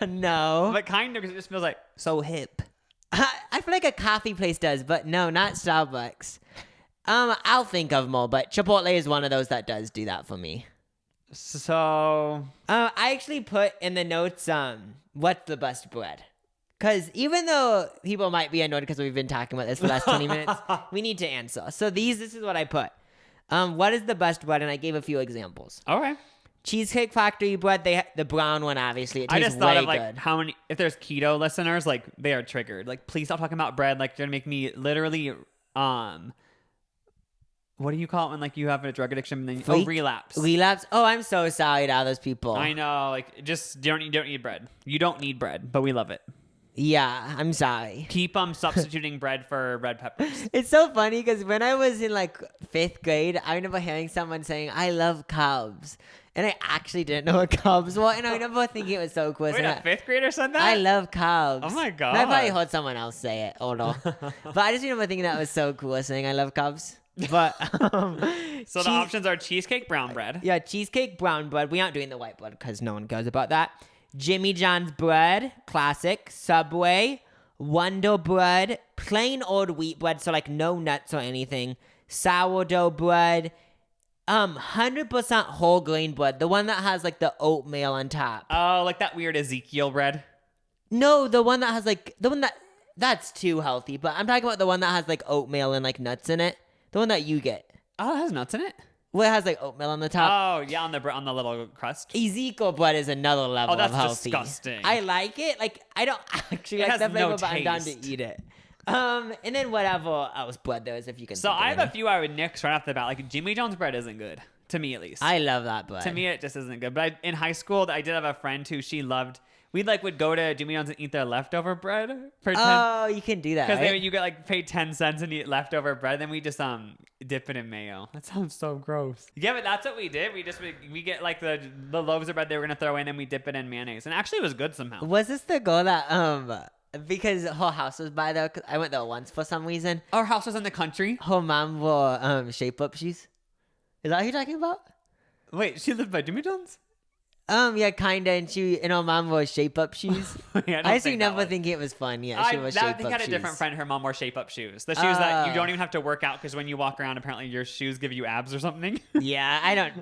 no. But kind of, because it just feels like so hip. I feel like a coffee place does, but no, not Starbucks. I'll think of more, but Chipotle is one of those that does do that for me. So, I actually put in the notes, what's the best bread? Because even though people might be annoyed because we've been talking about this for the last 20 minutes, we need to answer. So this is what I put. What is the best bread? And I gave a few examples. okay. Cheesecake Factory bread, the brown one, obviously. It tastes I just thought way of like good. how many, if there's keto listeners, like they are triggered. Like, please stop talking about bread. Like, you're gonna make me literally, what do you call it when like you have a drug addiction and then relapse? Relapse? Oh, I'm so sorry to all those people. I know, like just you don't need bread. You don't need bread, but we love it. Yeah, I'm sorry. Keep substituting bread for red peppers. It's so funny because when I was in like 5th grade, I remember hearing someone saying, I love carbs. And I actually didn't know what carbs were. And I remember thinking it was so cool. Wait, a 5th grader said that? I love carbs. Oh my God. And I probably heard someone else say it. Hold on. But I just remember thinking that was so cool, saying I love carbs. But so the options are cheesecake brown bread. Yeah, cheesecake brown bread. We aren't doing the white bread because no one cares about that. Jimmy John's bread, classic. Subway, Wonder bread, plain old wheat bread, so like no nuts or anything, sourdough bread, 100% whole grain bread, the one that has like the oatmeal on top. Oh, like that weird Ezekiel bread? No, the one that has like, that's too healthy, but I'm talking about the one that has like oatmeal and like nuts in it. The one that you get. Oh, it has nuts in it? Well, it has like oatmeal on the top. Oh, yeah, on the little crust. Ezekiel bread is another level of healthy. That's disgusting. I like it. Like, I don't actually like the flavor, but I'm down to eat it. And then whatever else bread there is, if you can. So I have a few I would nix right off the bat. Like Jimmy John's bread isn't good, to me at least. I love that bread. To me, it just isn't good. But in high school, I did have a friend who she loved. We would go to Jimmy John's and eat their leftover bread for 10. Oh, you can do that, because right? you get like pay 10 cents and eat leftover bread. Then we just dip it in mayo. That sounds so gross. Yeah, but that's what we did. We get like the loaves of bread they were gonna throw in, and we dip it in mayonnaise. And actually, it was good somehow. Was this the girl that because her house was by there? 'Cause I went there once for some reason. Our house was in the country. Her mom wore shape-up shoes. Is that what you're talking about? Wait, she lived by Jimmy John's? Yeah, kinda, and her mom wore shape-up shoes. Yeah, I actually never think it was fun. Yeah, she wore shape-up shoes. I had a different friend. Her mom wore shape-up shoes. The shoes that you don't even have to work out because when you walk around, apparently your shoes give you abs or something. Yeah, I don't.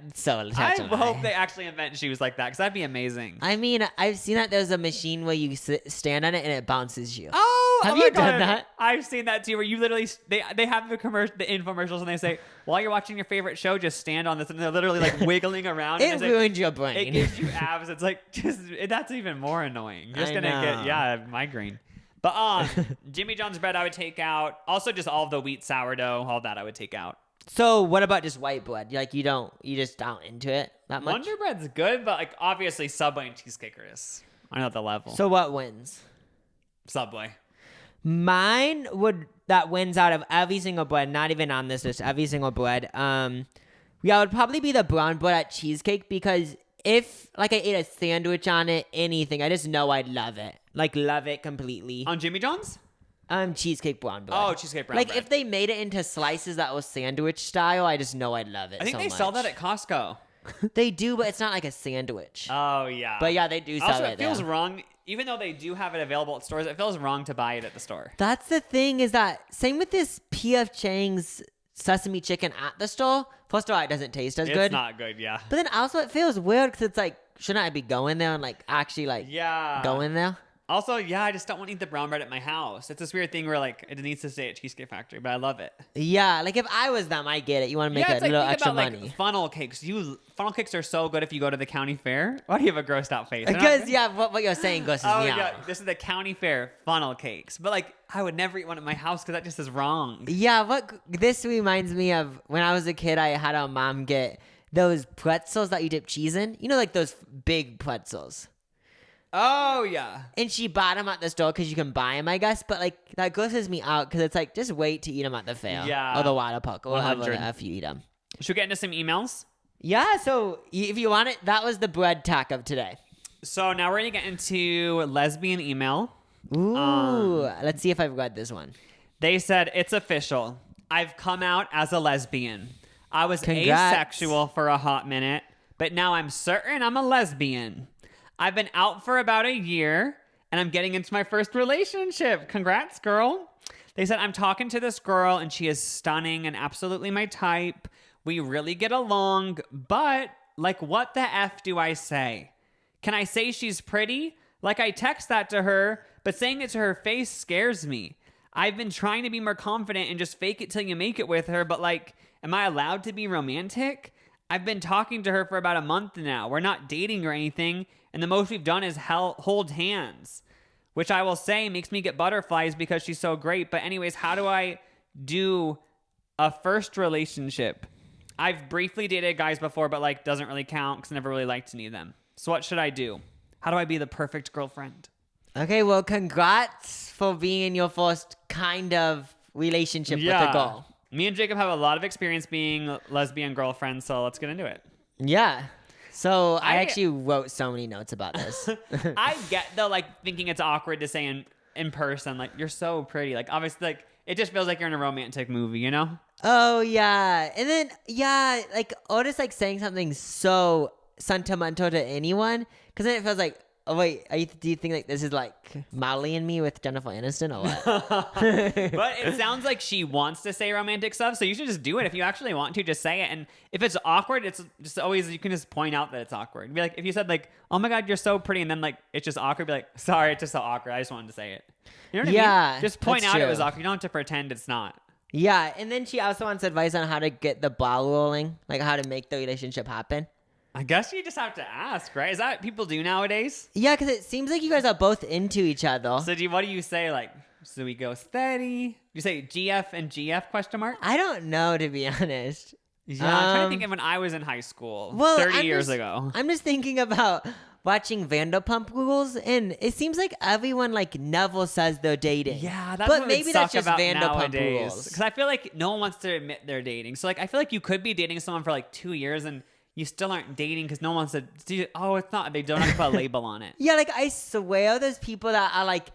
I hope they actually invent shoes like that because that'd be amazing. I mean, I've seen that there's a machine where you stand on it and it bounces you. Oh, have you done that? I've seen that too. Where you literally they have the infomercials and they say while you're watching your favorite show, just stand on this, and they're literally like wiggling around. It ruins your brain. It gives you abs. It's like that's even more annoying. You're just gonna get migraine. But Jimmy John's bread I would take out. Also, just all of the wheat sourdough, all that I would take out. So what about just white bread? Like you just aren't into it that much? Wonder bread's good, but like obviously Subway and Cheesecake is another level. So what wins? Subway. Mine that wins out of every single bread, not even on this list, every single bread. Yeah, it would probably be the brown bread at Cheesecake because if like I ate a sandwich on it, anything, I just know I'd love it. Like love it completely. On Jimmy John's? Cheesecake brown bread. Oh, cheesecake brown bread. Like if they made it into slices that was sandwich style, I just know I'd love it. I think they sell that at Costco. They do, but it's not like a sandwich. Oh yeah. But yeah, they do sell it. Also, it feels wrong. Even though they do have it available at stores, it feels wrong to buy it at the store. That's the thing is that same with this P.F. Chang's sesame chicken at the store. First of all, it doesn't taste as good. It's not good, yeah. But then also it feels weird because it's like, shouldn't I be going there and like actually like going there? Also, yeah, I just don't want to eat the brown bread at my house. It's this weird thing where like it needs to stay at Cheesecake Factory, but I love it. Yeah, like if I was them, I get it. You want to make a little extra money. Like funnel cakes. Funnel cakes are so good if you go to the county fair. Why do you have a grossed out face? Because what you're saying grosses me out. Yeah, this is the county fair funnel cakes. But like I would never eat one at my house because that just is wrong. Yeah, this reminds me of when I was a kid. I had our mom get those pretzels that you dip cheese in. You know, like those big pretzels. Oh, yeah. And she bought them at the store because you can buy them, I guess. But, like, that grosses me out because it's like, just wait to eat them at the fair. Yeah. Or the water park or whatever if you eat them. Should we get into some emails? Yeah, so if you want it, that was the bread tack of today. So now we're going to get into lesbian email. Ooh, let's see if I've read this one. They said, it's official. I've come out as a lesbian. I was Congrats. asexual for a hot minute, but now I'm certain I'm a lesbian. I've been out for about a year, and I'm getting into my first relationship. Congrats, girl. They said, I'm talking to this girl, and she is stunning and absolutely my type. We really get along, but, like, what the F do I say? Can I say she's pretty? Like, I text that to her, but saying it to her face scares me. I've been trying to be more confident and just fake it till you make it with her, but, like, am I allowed to be romantic? I've been talking to her for about a month now. We're not dating or anything, and the most we've done is hold hands, which I will say makes me get butterflies because she's so great. But anyways, how do I do a first relationship? I've briefly dated guys before, but like doesn't really count because I never really liked any of them. So what should I do? How do I be the perfect girlfriend? Okay, well, congrats for being in your first kind of relationship with a girl. Me and Jacob have a lot of experience being lesbian girlfriends, so let's get into it. Yeah. So I actually wrote so many notes about this. I get though, like thinking it's awkward to say in person, like you're so pretty. Like obviously, like it just feels like you're in a romantic movie, you know? Oh yeah, and then like or just like saying something so sentimental to anyone, because then it feels like Oh wait, do you think like this is like Molly and Me with Jennifer Aniston or what? But it sounds like she wants to say romantic stuff, so you should just do it. If you actually want to, just say it. And if it's awkward, it's just always, you can just point out that it's awkward. Be like, if you said like, oh my God, you're so pretty, and then like it's just awkward, be like, sorry, it's just so awkward. I just wanted to say it. You know what I mean? Just point out it was awkward. You don't have to pretend it's not. Yeah, and then she also wants advice on how to get the ball rolling, like how to make the relationship happen. I guess you just have to ask, right? Is that what people do nowadays? Yeah, because it seems like you guys are both into each other. So what do you say? Like, so we go steady? You say GF and GF question mark? I don't know, to be honest. Yeah, I'm trying to think of when I was in high school, 30 years ago. I'm just thinking about watching Vanderpump Rules, and it seems like everyone like never says they're dating. Yeah, that's but what maybe that's just about Vanderpump nowadays. Rules. Because I feel like no one wants to admit they're dating. So like, I feel like you could be dating someone for like 2 years and you still aren't dating because no one wants to. Oh, it's not. They don't have to put a label on it. Yeah, like I swear, there's people that are like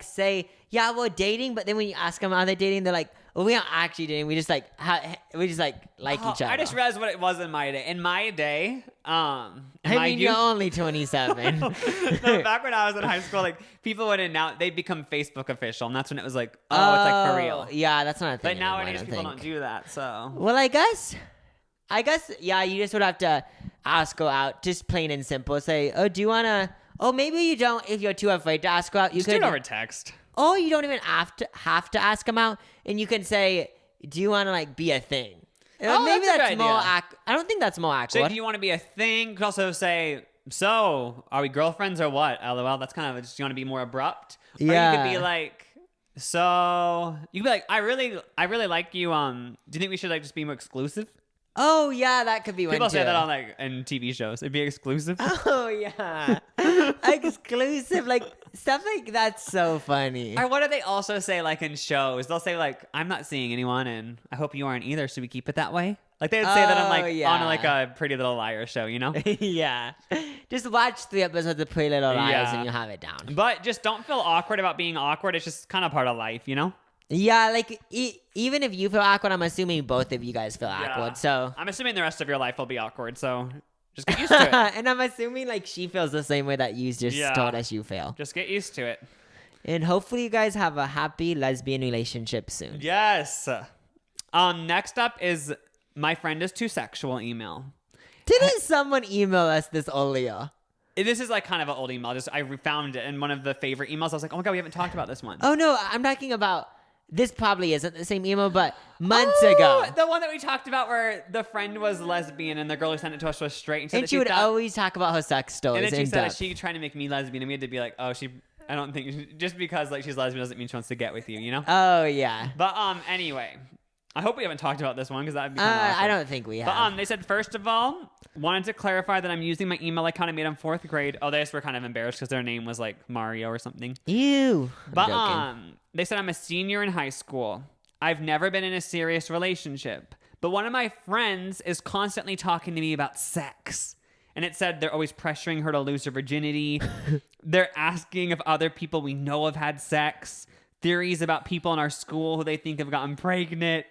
say, yeah, we're dating, but then when you ask them are they dating, they're like, well, we aren't actually dating. We just like each other. I just realized what it was in my day. In my day, you're only 27. No, back when I was in high school, like people would announce they'd become Facebook official, and that's when it was like, it's like for real. Yeah, that's not a thing. But nowadays people don't do that. So well, I guess, yeah, you just would have to ask her out, just plain and simple. Say, oh, do you wanna? Oh, maybe you don't. If you're too afraid to ask her out, you just could do it over text. Or you don't even have to ask them out, and you can say, do you want to like be a thing? Maybe that's more. I don't think that's more awkward. So do you want to be a thing? You could also say, so are we girlfriends or what? LOL. That's kind of just, you want to be more abrupt. Yeah. Or you could be like, so you could be like, I really like you. Do you think we should like just be more exclusive? Oh yeah, that could be one. People too. say that on like in TV shows. It'd be exclusive. Oh yeah, exclusive, like stuff like that's so funny. Or what do they also say like in shows? They'll say like, I'm not seeing anyone, and I hope you aren't either. Should we keep it that way? Like they would say that on like a Pretty Little Liars show, you know? Yeah. Just watch 3 episodes of Pretty Little Liars and you'll have it down. But just don't feel awkward about being awkward. It's just kind of part of life, you know? Yeah, like even if you feel awkward, I'm assuming both of you guys feel awkward. So I'm assuming the rest of your life will be awkward. So just get used to it. And I'm assuming like she feels the same way that you just told us you feel. Just get used to it. And hopefully you guys have a happy lesbian relationship soon. Yes. Next up is my friend is too sexual email. Didn't someone email us this earlier? This is like kind of an old email. I found it in one of the favorite emails. I was like, oh my God, we haven't talked about this one. Oh no, I'm talking about. This probably isn't the same email, but months ago. The one that we talked about where the friend was lesbian and the girl who sent it to us was straight. And she would always talk about her sex stories. And then she said, is she trying to make me lesbian? And we had to be like, I don't think, just because like she's lesbian doesn't mean she wants to get with you, you know? Oh, yeah. But anyway, I hope we haven't talked about this one because that would be kind of awkward. I don't think we have. But they said, first of all, wanted to clarify that I'm using my email account I made in 4th grade. Oh, they just were kind of embarrassed because their name was like Mario or something. Ew. But they said I'm a senior in high school. I've never been in a serious relationship, but one of my friends is constantly talking to me about sex. And it said they're always pressuring her to lose her virginity. They're asking if other people we know have had sex. Theories about people in our school who they think have gotten pregnant.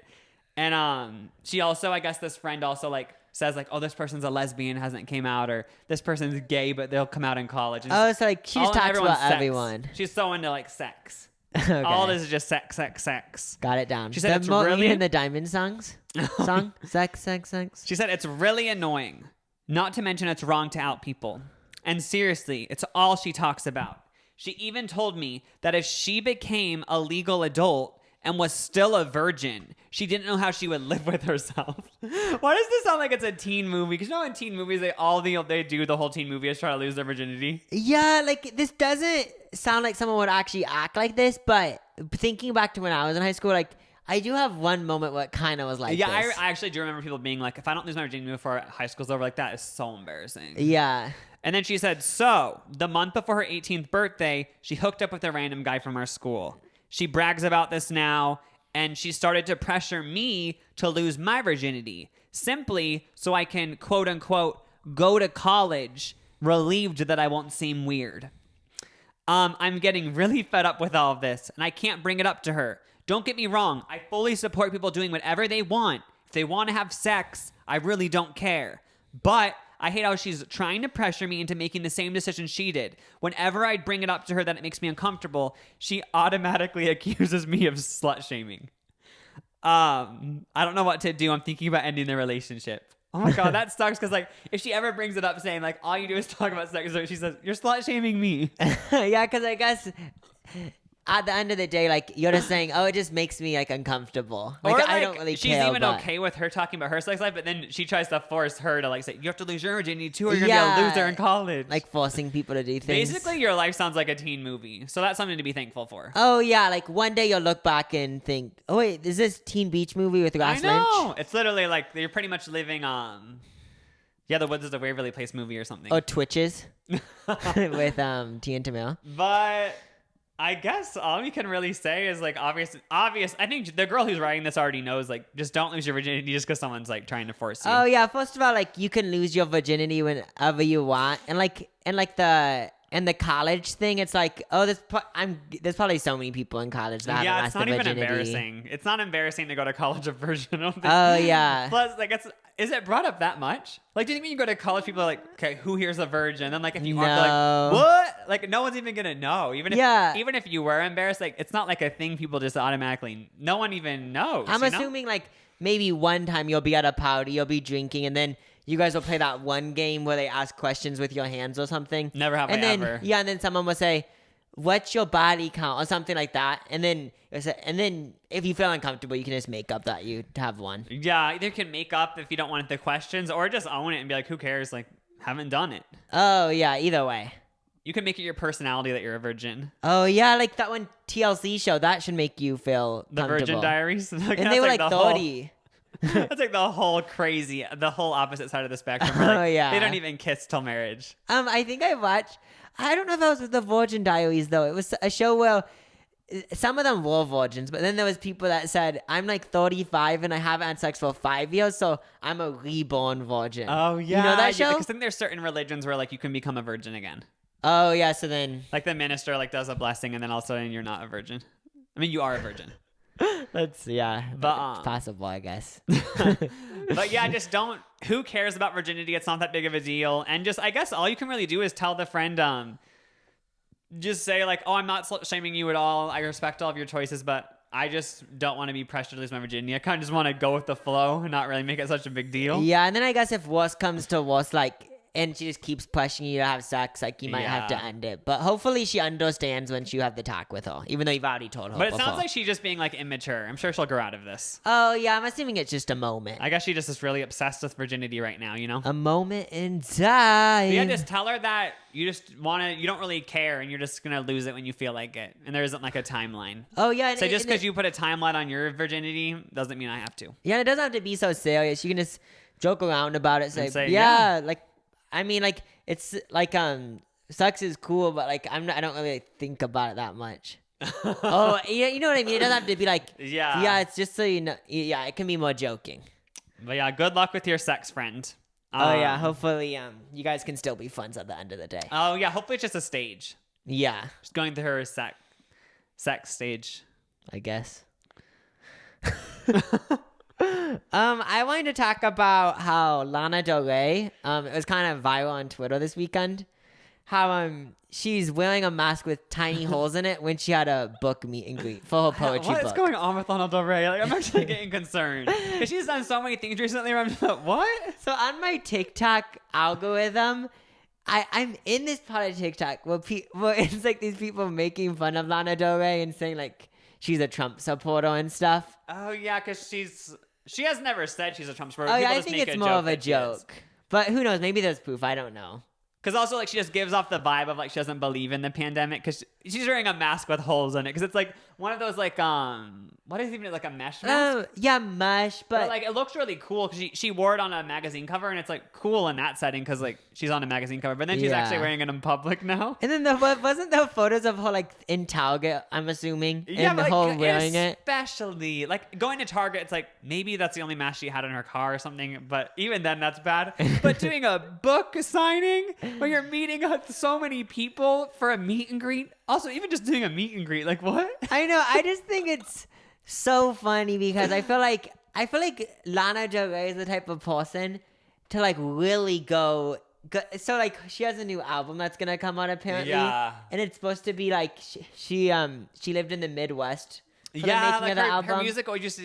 And she also, I guess this friend also like says like, oh, this person's a lesbian, hasn't came out, or this person's gay, but they'll come out in college. And it's like she just talks about everyone. She's so into like sex. Okay. All this is just sex, sex, sex. Got it down. She said it's really in the Diamond song. Sex, sex, sex. She said it's really annoying. Not to mention it's wrong to out people. And seriously, it's all she talks about. She even told me that if she became a legal adult and was still a virgin, she didn't know how she would live with herself. Why does this sound like it's a teen movie? Because you know in teen movies, they do the whole teen movie is try to lose their virginity. Yeah, like this doesn't sound like someone would actually act like this, but thinking back to when I was in high school, like I do have one moment where it kind of was like this. I actually do remember people being like, if I don't lose my virginity before high school's over, like that is so embarrassing. Yeah. And then she said, so the month before her 18th birthday, she hooked up with a random guy from our school. She brags about this now, and she started to pressure me to lose my virginity, simply so I can, quote unquote, go to college, relieved that I won't seem weird. I'm getting really fed up with all of this, and I can't bring it up to her. Don't get me wrong. I fully support people doing whatever they want. If they want to have sex, I really don't care. But I hate how she's trying to pressure me into making the same decision she did. Whenever I bring it up to her that it makes me uncomfortable, she automatically accuses me of slut shaming. I don't know what to do. I'm thinking about ending the relationship. Oh my God, that sucks. Because like, if she ever brings it up saying like, all you do is talk about sex, she says, you're slut shaming me. Yeah, because I guess at the end of the day, like, you're just saying, oh, it just makes me like uncomfortable. Like, Or, like, I don't really she's care. even okay with her talking about her sex life, but then she tries to force her to like say, you have to lose your virginity too, or you're gonna be a loser in college. Like forcing people to do things. Basically, your life sounds like a teen movie, so that's something to be thankful for. Oh yeah, like one day you'll look back and think, oh wait, is this Teen Beach movie with Ross I know. Lynch? It's literally like you're pretty much living yeah, The Woods is a Waverly Place movie or something. Or Twitches with Tia Tamil. But I guess all we can really say is like obvious. I think the girl who's writing this already knows, like, just don't lose your virginity just because someone's like trying to force you. Oh yeah, first of all, like you can lose your virginity whenever you want, and the college thing, it's like, oh, there's probably so many people in college that yeah, haven't it's lost not their even virginity. embarrassing. It's not embarrassing to go to college a virgin. I don't think. Oh yeah. Plus, like, is it brought up that much? Like, do you think when you go to college, people are like, okay, who here's a virgin? And then like, if you aren't, they're like, what? Like, no one's even gonna know. Even if you were embarrassed, like, it's not like a thing people just automatically. No one even knows. I'm assuming like maybe one time you'll be at a party, you'll be drinking, and then you guys will play that one game where they ask questions with your hands or something. Never have and I then, ever. Yeah, and then someone will say, what's your body count or something like that, and then if you feel uncomfortable, you can just make up that you have one. Yeah, either you can make up if you don't want the questions, or just own it and be like, who cares? Like, haven't done it. Oh yeah, either way. You can make it your personality that you're a virgin. Oh yeah, like that one TLC show that should make you feel The Virgin Diaries. Like, and they were like 30. That's like the whole opposite side of the spectrum. Where, like, oh yeah, they don't even kiss till marriage. I think I watched. I don't know if that was with the Virgin Diaries though. It was a show where some of them were virgins, but then there was people that said, I'm like 35 and I haven't had sex for 5 years, so I'm a reborn virgin. Oh yeah, you know that show? Because then there's certain religions where like you can become a virgin again. Oh yeah, so then like the minister like does a blessing, and then all of a sudden you're not a virgin. I mean, you are a virgin. That's but it's possible, I guess. But yeah, just don't. Who cares about virginity? It's not that big of a deal. And just, I guess all you can really do is tell the friend, just say like, oh, I'm not slut shaming you at all. I respect all of your choices, but I just don't want to be pressured to lose my virginity. I kind of just want to go with the flow and not really make it such a big deal. Yeah, and then I guess if worse comes to worse, like, and she just keeps pushing you to have sex, like, you might have to end it. But hopefully she understands when you have the talk with her, even though you've already told her. But it sounds like she's just being, like, immature. I'm sure she'll grow out of this. Oh, yeah, I'm assuming it's just a moment. I guess she just is really obsessed with virginity right now, you know? A moment in time. But yeah, just tell her that you don't really care, and you're just going to lose it when you feel like it. And there isn't, like, a timeline. Oh, yeah. So just because you put a timeline on your virginity doesn't mean I have to. Yeah, and it doesn't have to be so serious. You can just joke around about it. Say yeah, like, I mean, like, it's like, sex is cool, but like, I don't really think about it that much. Oh, yeah, you know what I mean? It doesn't have to be like, yeah, it's just so you know, yeah, it can be more joking. But yeah, good luck with your sex friend. Oh yeah, hopefully, you guys can still be friends at the end of the day. Oh yeah, hopefully it's just a stage. Yeah. Just going through her sex stage. I guess. I wanted to talk about how Lana Del Rey, it was kind of viral on Twitter this weekend, how she's wearing a mask with tiny holes in it when she had a book meet and greet for her poetry book. What's going on with Lana Del Rey? Like, I'm actually getting concerned because she's done so many things recently where I'm just like, what? So on my TikTok algorithm, I'm in this part of TikTok where it's like these people making fun of Lana Del Rey and saying like she's a Trump supporter and stuff. Oh yeah, because she has never said she's a Trump supporter. Oh yeah, I think it's more of a joke. But who knows? Maybe there's proof. I don't know. Because also, like, she just gives off the vibe of, like, she doesn't believe in the pandemic because she's wearing a mask with holes in it. Because it's, like, one of those, like, what is even, like, a mesh mask? Yeah, mesh, but like, it looks really cool because she wore it on a magazine cover, and it's, like, cool in that setting because, like, she's on a magazine cover. But then she's actually wearing it in public now. And then wasn't there photos of her, like, in Target, I'm assuming? Yeah, and but, her wearing it? Especially, like, going to Target, it's, like, maybe that's the only mask she had in her car or something. But even then, that's bad. But doing a book signing where you're meeting so many people for a meet and greet. Also, even just doing a meet and greet, like what? I know. I just think it's so funny because I feel like Lana Del Rey is the type of person to like really go. So like she has a new album that's gonna come out apparently, Yeah. and it's supposed to be like she lived in the Midwest for the Yeah, making like of the her album. music always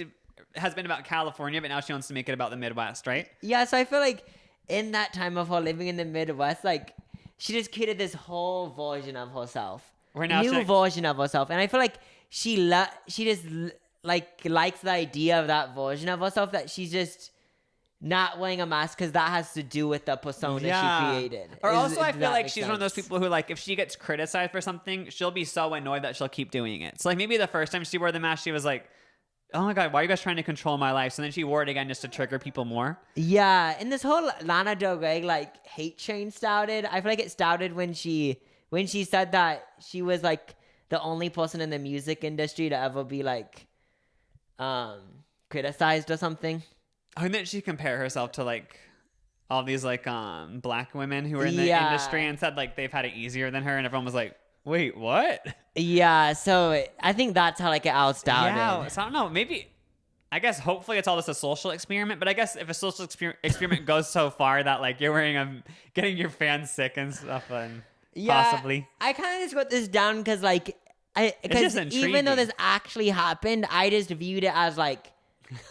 has been about California, but now she wants to make it about the Midwest, right? Yeah, so I feel like in that time of her living in the Midwest, like she just created this whole version of herself, Where now new version of herself, and I feel like she just likes the idea of that version of herself, that she's just not wearing a mask because that has to do with the persona she created. Or also, I feel like she's one of those people who, like, if she gets criticized for something, she'll be so annoyed that she'll keep doing it. So, like, maybe the first time she wore the mask, she was like, oh my God, why are you guys trying to control my life? So then she wore it again just to trigger people more. Yeah, and this whole Lana Del Rey, like, hate train started. I feel like it started when she said that she was, like, the only person in the music industry to ever be, like, criticized or something. Oh, and then she compared herself to like all these like black women who were in the industry and said like they've had it easier than her, and everyone was like, wait, what? Yeah, so I think that's how like it all started. Yeah, so I don't know, maybe I guess hopefully it's all just a social experiment, but I guess if a social experiment goes so far that like you're wearing getting your fans sick and stuff, and possibly. I kind of just wrote this down because like because even intriguing. though this actually happened, I just viewed it as like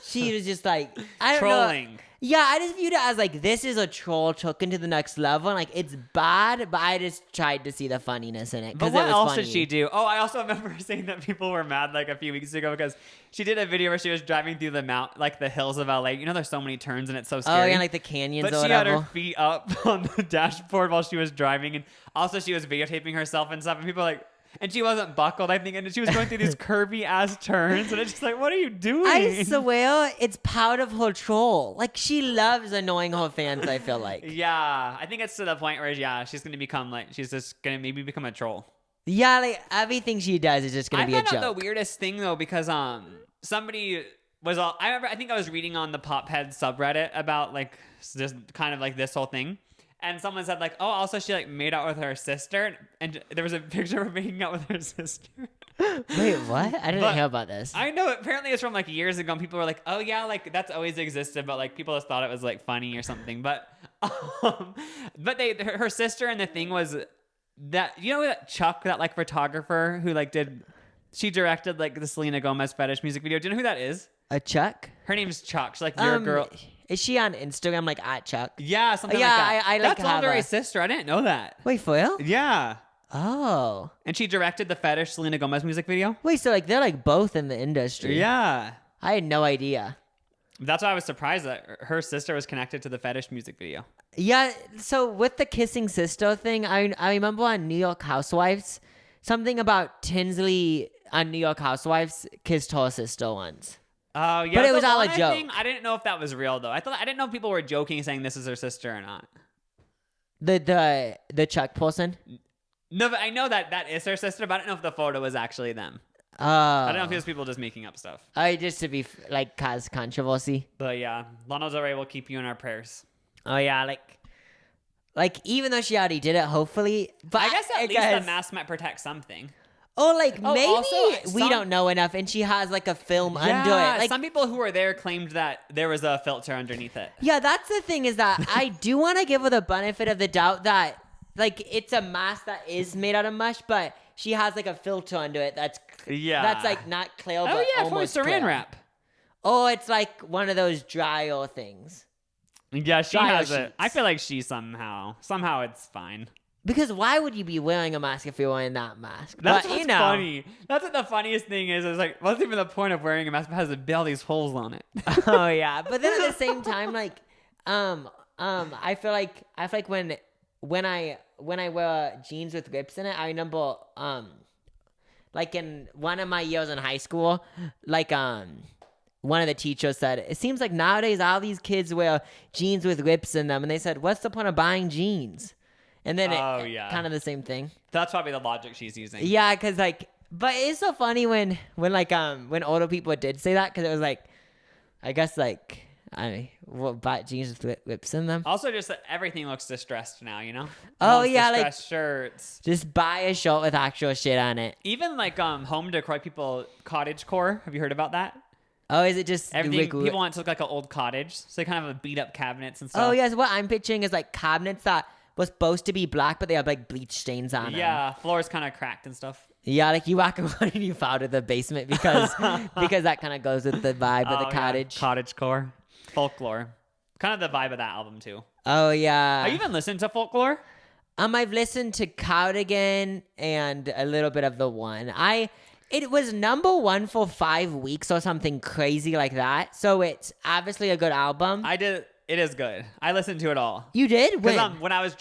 she was just like, I don't trolling. know. Yeah, I just viewed it as like, this is a troll taken to the next level. And, like, it's bad, but I just tried to see the funniness in it. But what else did she do? Oh, I also remember saying that people were mad like a few weeks ago because she did a video where she was driving through the hills of LA. You know, there's so many turns and it's so scary. Oh, yeah, like the canyons but or she whatever. had her feet up on the dashboard while she was driving. And also she was videotaping herself and stuff. And people were like, and she wasn't buckled, I think, and she was going through these curvy ass turns, and it's just like, what are you doing? I swear, it's part of her troll. Like, she loves annoying her fans, I feel like. Yeah, I think it's to the point where, she's going to become, like, she's just going to maybe become a troll. Yeah, like, everything she does is just going to be a joke. I found out the weirdest thing, though, because somebody was all, I think I was reading on the Pophead subreddit about, like, just kind of, like, this whole thing. And someone said, like, oh, also she, like, made out with her sister. And there was a picture of her making out with her sister. Wait, what? I didn't hear about this. I know. Apparently it's from, like, years ago. And people were like, oh, yeah, like, that's always existed. But, like, people just thought it was, like, funny or something. But her sister and the thing was that, you know that Chuck, that, like, photographer who, like, she directed, like, the Selena Gomez fetish music video. Do you know who that is? A Chuck? Her name's Chuck. She's, like, your girl. Is she on Instagram, like, at Chuck? Yeah, something like that. I like That's Lana Del Rey's sister. I didn't know that. Wait, for real? Yeah. Oh. And she directed the fetish Selena Gomez music video. Wait, so, like, they're, like, both in the industry. Yeah. I had no idea. That's why I was surprised that her sister was connected to the fetish music video. Yeah, so with the kissing sister thing, I remember on New York Housewives, something about Tinsley on New York Housewives kissed her sister once. Oh, yeah. But it was all a joke. I didn't know if that was real, though. I didn't know if people were joking saying this is her sister or not. The Chuck person? No, but I know that is her sister, but I don't know if the photo was actually them. Oh. I don't know if it was people just making up stuff. Just to be, like, cause controversy. But yeah, Lana Del Rey will keep you in our prayers. Oh, yeah, like even though she already did it, hopefully. But I guess at least the mask might protect something. Oh, like, maybe also, we don't know enough, and she has, like, a film under it. Like, some people who were there claimed that there was a filter underneath it. Yeah, that's the thing, is that I do want to give her the benefit of the doubt that, like, it's a mask that is made out of mush, but she has, like, a filter under it that's like, not clear, but almost saran clear. wrap. Oh, it's, like, one of those dryer things. Yeah, she Dryer has it. sheets. I feel like she somehow it's fine. Because why would you be wearing a mask if you're wearing that mask? That's but, what's funny. That's what the funniest thing is. It's like, what's even the point of wearing a mask that has all these holes on it? Oh yeah, but then at the same time, like, I feel like when I wear jeans with rips in it, I remember like in one of my years in high school, like one of the teachers said, it seems like nowadays all these kids wear jeans with rips in them, and they said, what's the point of buying jeans? And then kind of the same thing. That's probably the logic she's using. Yeah, because like, but it's so funny when older people did say that, because it was like, I guess like, buy jeans with rips in them. Also, just that everything looks distressed now, you know? Oh yeah, distressed like shirts. Just buy a shirt with actual shit on it. Even like home decor, people cottagecore. Have you heard about that? Oh, is it just Everything people want to look like an old cottage, so they kind of have beat up cabinets and stuff. Oh yes, what I'm picturing is like cabinets that was supposed to be black, but they have like bleach stains on them. Yeah, floor's kind of cracked and stuff. Yeah, like you walk around and you fall to the basement because that kind of goes with the vibe of the cottage. Yeah. Cottage core, folklore, kind of the vibe of that album too. Oh yeah. Are you even listening to folklore? I've listened to Cardigan and a little bit of the one. It was number 1 for 5 weeks or something crazy like that. So it's obviously a good album. I did. It is good. I listened to it all. You did? Because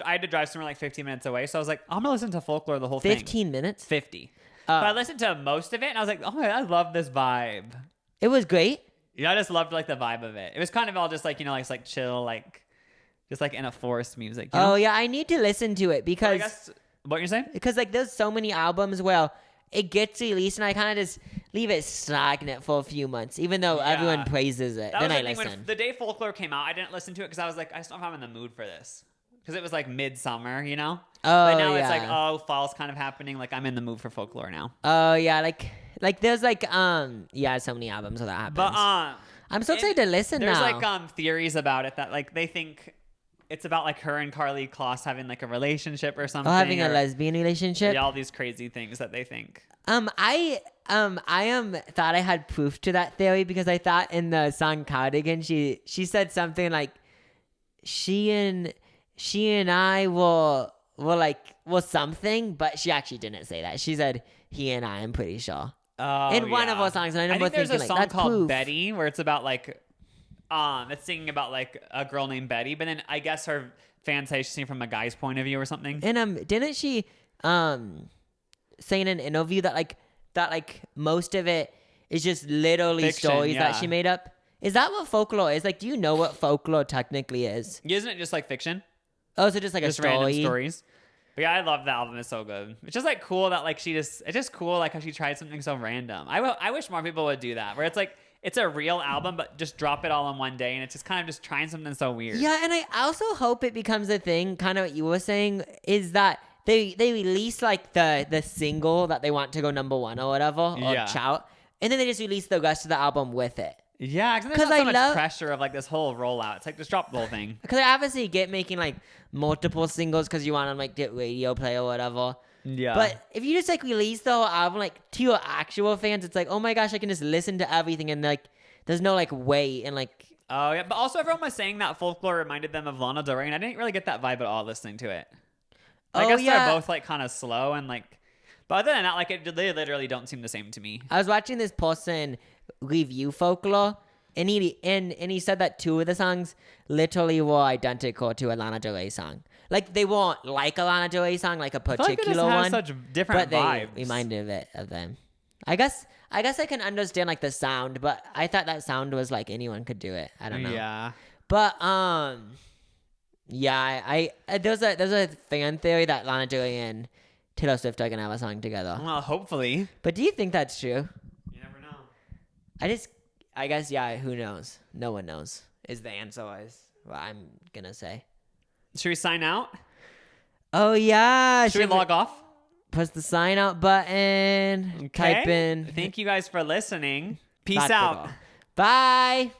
I had to drive somewhere like 15 minutes away, so I was like, I'm gonna listen to folklore the whole thing. 15 minutes? 50. But I listened to most of it, and I was like, oh my God, I love this vibe. It was great. Yeah, I just loved like the vibe of it. It was kind of all just like, it's like chill, like just like in a forest music. You know? Oh yeah, I need to listen to it because I guess what you're saying? Because like there's so many albums where it gets released and I kind of just leave it stagnant for a few months, even though everyone praises it. Then I listen. When the day folklore came out, I didn't listen to it because I was like, I just don't know if I'm in the mood for this. Because it was like midsummer, you know? Oh, but now yeah. it's like, oh, fall's kind of happening. Like I'm in the mood for folklore now. Oh yeah, like there's like so many albums where that happens. But I'm so excited to listen there's now. There's like theories about it that like they think it's about like her and Carly Kloss having like a relationship or something. Oh, having a lesbian relationship. Yeah, all these crazy things that they think. I thought I had proof to that theory because I thought in the song Cardigan she said something like she and I will something, but she actually didn't say that. She said he and I'm pretty sure. In one of our songs, and I remember thinking there's a song that's called proof. Betty where it's about like it's singing about like a girl named Betty, but then I guess her fans say she's singing from a guy's point of view or something. And didn't she say in an interview that most of it is just literally Fiction, stories that she made up? Is that what folklore is? Like, do you know what folklore technically is? Isn't it just like fiction? Oh, so just like just a story? Random stories. But yeah, I love the album. It's so good. It's just like cool that like it's just cool like how she tried something so random. I wish more people would do that, where it's like it's a real album, but just drop it all in one day, and it's just kind of just trying something so weird. Yeah, and I also hope it becomes a thing. Kind of what you were saying is that they release like the single that they want to go number 1 or whatever or chart, and then they just release the rest of the album with it. Yeah, because there's not so much pressure of like this whole rollout. It's like just drop the whole thing. Because I obviously get making like multiple singles because you want to like get radio play or whatever. Yeah. But if you just like release the whole album like to your actual fans, it's like, oh my gosh, I can just listen to everything and like there's no like wait and like. Oh yeah, but also everyone was saying that folklore reminded them of Lana Del Rey, and I didn't really get that vibe at all listening to it. I guess they're both like kind of slow and like, but other than that, like they literally don't seem the same to me. I was watching this person review folklore, and he said that 2 of the songs literally were identical to a Lana Del Rey song. Like they weren't like a Lana Del Rey song, like a particular one, such different but vibes. They reminded of them. I guess I can understand like the sound, but I thought that sound was like anyone could do it. I don't know. Yeah. But yeah, I there's a fan theory that Lana Del Rey and Taylor Swift are gonna have a song together. Well, hopefully. But do you think that's true? You never know. I guess yeah. Who knows? No one knows. Is the answer is what I'm gonna say. Should we sign out? Oh yeah. Should we log off? Press the sign out button. Okay. Type in. Thank you guys for listening. Peace out. Bye.